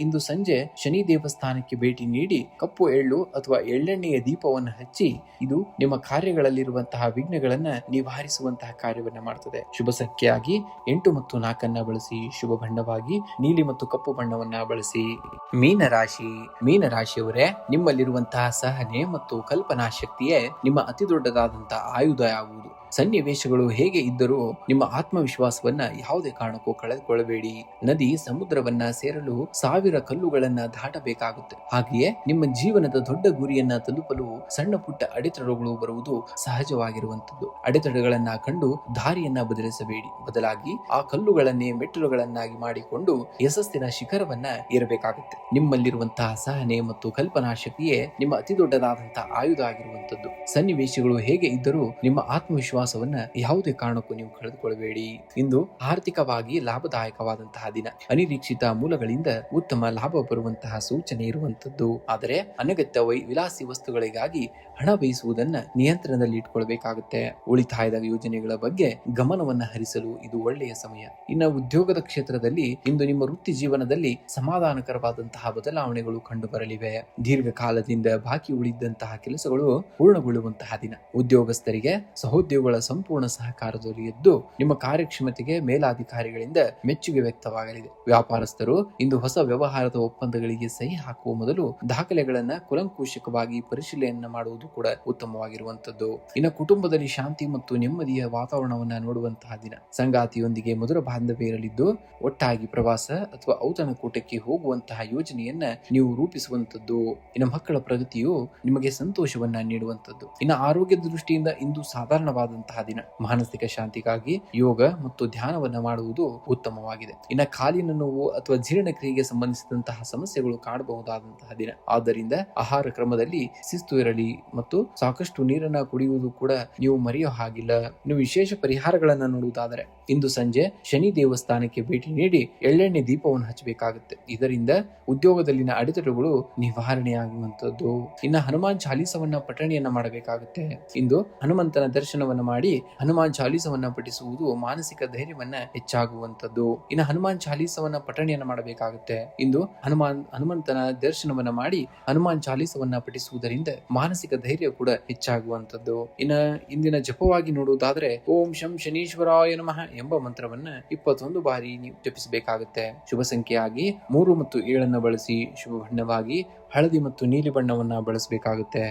ಇಂದು ಸಂಜೆ ಶನಿ ದೇವಸ್ಥಾನಕ್ಕೆ ಭೇಟಿ ನೀಡಿ ಕಪ್ಪು ಎಳ್ಳು ಅಥವಾ ಎಳ್ಳೆಣ್ಣೆಯ ದೀಪವನ್ನು ಹಚ್ಚಿ. ಇದು ನಿಮ್ಮ ಕಾರ್ಯಗಳಲ್ಲಿರುವಂತಹ ವಿಘ್ನಗಳನ್ನ ನಿವಾರಿಸುವಂತಹ ಕಾರ್ಯವನ್ನ ಮಾಡ್ತದೆ. ಶುಭ ಸಂಖ್ಯೆಯಾಗಿ 8 ಮತ್ತು 4 ಬಳಸಿ. ಶುಭ ಬಣ್ಣವಾಗಿ ನೀಲಿ ಮತ್ತು ಕಪ್ಪು ಬಣ್ಣವನ್ನ ಬಳಸಿ. ಮೀನರಾಶಿಯವರೇ, ನಿಮ್ಮಲ್ಲಿರುವಂತಹ ಸಹನೆ ಮತ್ತು ಕಲ್ಪನಾ ಶಕ್ತಿಯೇ ನಿಮ್ಮ ಅತಿ ದೊಡ್ಡದಾದಂತಹ ಆಯುಧ ಆಗುವುದು. ಸನ್ನಿವೇಶಗಳು ಹೇಗೆ ಇದ್ದರೂ ನಿಮ್ಮ ಆತ್ಮವಿಶ್ವಾಸವನ್ನ ಯಾವುದೇ ಕಾರಣಕ್ಕೂ ಕಳೆದುಕೊಳ್ಳಬೇಡಿ. ನದಿ ಸಮುದ್ರವನ್ನ ಸೇರಲು 1000 ಕಲ್ಲುಗಳನ್ನ ದಾಟಬೇಕಾಗುತ್ತೆ. ಹಾಗೆಯೇ ನಿಮ್ಮ ಜೀವನದ ದೊಡ್ಡ ಗುರಿಯನ್ನ ತಲುಪಲು ಸಣ್ಣ ಪುಟ್ಟ ಅಡೆತಡೆಗಳು ಬರುವುದು ಸಹಜವಾಗಿರುವಂತದ್ದು. ಅಡೆತಡೆಗಳನ್ನ ಕಂಡು ದಾರಿಯನ್ನ ಬದಲಿಸಬೇಡಿ. ಬದಲಾಗಿ ಆ ಕಲ್ಲುಗಳನ್ನೇ ಮೆಟ್ಟಿಲುಗಳನ್ನಾಗಿ ಮಾಡಿಕೊಂಡು ಯಶಸ್ಸಿನ ಶಿಖರವನ್ನ ಏರಬೇಕಾಗುತ್ತೆ. ನಿಮ್ಮಲ್ಲಿರುವಂತಹ ಸಹನೆ ಮತ್ತು ಕಲ್ಪನಾ ಶಕ್ತಿಯೇ ನಿಮ್ಮ ಅತಿ ದೊಡ್ಡದಾದಂತಹ ಆಯುಧ ಆಗಿರುವಂತದ್ದು. ಸನ್ನಿವೇಶಗಳು ಹೇಗೆ ಇದ್ದರೂ ನಿಮ್ಮ ಆತ್ಮವಿಶ್ವಾಸವನ್ನ ಯಾವುದೇ ಕಾರಣಕ್ಕೂ ನೀವು ಕಳೆದುಕೊಳ್ಳಬೇಡಿ. ಇಂದು ಆರ್ಥಿಕವಾಗಿ ಲಾಭದಾಯಕವಾದಂತಹ ದಿನ. ಅನಿರೀಕ್ಷಿತ ಮೂಲಗಳಿಂದ ಉತ್ತಮ ಲಾಭ ಬರುವಂತಹ ಸೂಚನೆ ಇರುವಂತದ್ದು. ಆದರೆ ಅನಗತ್ಯ ವಿಲಾಸಿ ವಸ್ತುಗಳಿಗಾಗಿ ಹಣ ವ್ಯಯಿಸುವುದನ್ನ ನಿಯಂತ್ರಣದಲ್ಲಿ ಇಟ್ಕೊಳ್ಬೇಕಾಗುತ್ತೆ. ಉಳಿತಾಯದ ಯೋಜನೆಗಳ ಬಗ್ಗೆ ಗಮನವನ್ನ ಹರಿಸಲು ಇದು ಒಳ್ಳೆಯ ಸಮಯ. ಇನ್ನು ಉದ್ಯೋಗದ ಕ್ಷೇತ್ರದಲ್ಲಿ ಇಂದು ನಿಮ್ಮ ವೃತ್ತಿ ಜೀವನದಲ್ಲಿ ಸಮಾಧಾನಕರವಾದಂತಹ ಬದಲಾವಣೆಗಳು ಕಂಡು ಬರಲಿವೆ. ದೀರ್ಘಕಾಲದಿಂದ ಬಾಕಿ ಉಳಿದಂತಹ ಕೆಲಸಗಳು ಪೂರ್ಣಗೊಳ್ಳುವಂತಹ ದಿನ. ಉದ್ಯೋಗಸ್ಥರಿಗೆ ಸಹೋದ್ಯೋಗಿಗಳ ನಿಮ್ಮಗಳ ಸಂಪೂರ್ಣ ಸಹಕಾರ ದೊರೆಯದ್ದು ನಿಮ್ಮ ಕಾರ್ಯಕ್ಷಮತೆಗೆ ಮೇಲಾಧಿಕಾರಿಗಳಿಂದ ಮೆಚ್ಚುಗೆ ವ್ಯಕ್ತವಾಗಲಿದೆ. ವ್ಯಾಪಾರಸ್ಥರು ಇಂದು ಹೊಸ ವ್ಯವಹಾರದ ಒಪ್ಪಂದಗಳಿಗೆ ಸಹಿ ಹಾಕುವ ಮೊದಲು ದಾಖಲೆಗಳನ್ನ ಕೂಲಂಕುಷವಾಗಿ ಪರಿಶೀಲನೆ ಮಾಡುವುದು ಕೂಡ ಉತ್ತಮವಾಗಿರುವಂತದ್ದು. ಇನ್ನು ಕುಟುಂಬದಲ್ಲಿ ಶಾಂತಿ ಮತ್ತು ನೆಮ್ಮದಿಯ ವಾತಾವರಣವನ್ನ ನೋಡುವಂತಹ ದಿನ. ಸಂಗಾತಿಯೊಂದಿಗೆ ಮಧುರ ಬಾಂಧವ್ಯ ಇರಲಿದ್ದು ಒಟ್ಟಾಗಿ ಪ್ರವಾಸ ಅಥವಾ ಔತಣಕೂಟಕ್ಕೆ ಹೋಗುವಂತಹ ಯೋಜನೆಯನ್ನ ನೀವು ರೂಪಿಸುವಂತದ್ದು. ಇನ್ನು ಮಕ್ಕಳ ಪ್ರಗತಿಯು ನಿಮಗೆ ಸಂತೋಷವನ್ನ ನೀಡುವಂತದ್ದು. ಇನ್ನು ಆರೋಗ್ಯದ ದೃಷ್ಟಿಯಿಂದ ಇಂದು ಸಾಧಾರಣವಾದಂತಹ ದಿನ. ಮಾನಸಿಕ ಶಾಂತಿಗಾಗಿ ಯೋಗ ಮತ್ತು ಧ್ಯಾನವನ್ನ ಮಾಡುವುದು ಉತ್ತಮವಾಗಿದೆ. ಇನ್ನು ಕಾಲಿನ ನೋವು ಅಥವಾ ಜೀರ್ಣಕ್ರಿಯೆಗೆ ಸಂಬಂಧಿಸಿದಂತಹ ಸಮಸ್ಯೆಗಳು ಕಾಣಬಹುದಾದಂತಹ ದಿನ. ಆದ್ದರಿಂದ ಆಹಾರ ಕ್ರಮದಲ್ಲಿ ಶಿಸ್ತು ಇರಲಿ ಮತ್ತು ಸಾಕಷ್ಟು ನೀರನ್ನ ಕುಡಿಯುವುದು ಕೂಡ ನೀವು ಮರೆಯೋ ಹಾಗಿಲ್ಲ. ಇನ್ನು ವಿಶೇಷ ಪರಿಹಾರಗಳನ್ನ ನೋಡುವುದಾದರೆ ಇಂದು ಸಂಜೆ ಶನಿ ದೇವಸ್ಥಾನಕ್ಕೆ ಭೇಟಿ ನೀಡಿ ಎಳ್ಳೆಣ್ಣೆ ದೀಪವನ್ನು ಹಚ್ಚಬೇಕಾಗುತ್ತೆ. ಇದರಿಂದ ಉದ್ಯೋಗದಲ್ಲಿನ ಅಡೆತಡೆಗಳು ನಿವಾರಣೆಯಾಗುವಂತದ್ದು. ಇನ್ನು ಹನುಮಾನ್ ಚಾಲೀಸವನ್ನ ಪಠಣೆಯನ್ನ ಮಾಡಬೇಕಾಗುತ್ತೆ. ಇಂದು ಹನುಮಂತನ ದರ್ಶನವನ್ನ ಮಾಡಿ ಹನುಮಾನ್ ಚಾಲೀಸವನ್ನ ಪಠಿಸುವುದು ಮಾನಸಿಕ ಧೈರ್ಯವನ್ನ ಹೆಚ್ಚಾಗುವಂತದ್ದು. ಇನ್ನು ಹನುಮಾನ್ ಚಾಲೀಸವನ್ನ ಪಠಣೆಯನ್ನ ಮಾಡಬೇಕಾಗುತ್ತೆ. ಇಂದು ಹನುಮಂತನ ದರ್ಶನವನ್ನ ಮಾಡಿ ಹನುಮಾನ್ ಚಾಲೀಸವನ್ನ ಪಠಿಸುವುದರಿಂದ ಮಾನಸಿಕ ಧೈರ್ಯ ಕೂಡ ಹೆಚ್ಚಾಗುವಂತದ್ದು. ಇನ್ನ ಇಂದಿನ ಜಪವಾಗಿ ನೋಡುವುದಾದ್ರೆ ಓಂ ಶಂ ಶನೀಶ್ವರಾಯ ನಮಃ ಎಂಬ ಮಂತ್ರವನ್ನ 21 ಬಾರಿ ನೀವು ಜಪಿಸಬೇಕಾಗುತ್ತೆ. ಶುಭ ಸಂಖ್ಯೆಯಾಗಿ 3 ಮತ್ತು 7 ಬಳಸಿ ಶುಭ ಬಣ್ಣವಾಗಿ ಹಳದಿ ಮತ್ತು ನೀಲಿ ಬಣ್ಣವನ್ನ ಬಳಸಬೇಕಾಗುತ್ತೆ.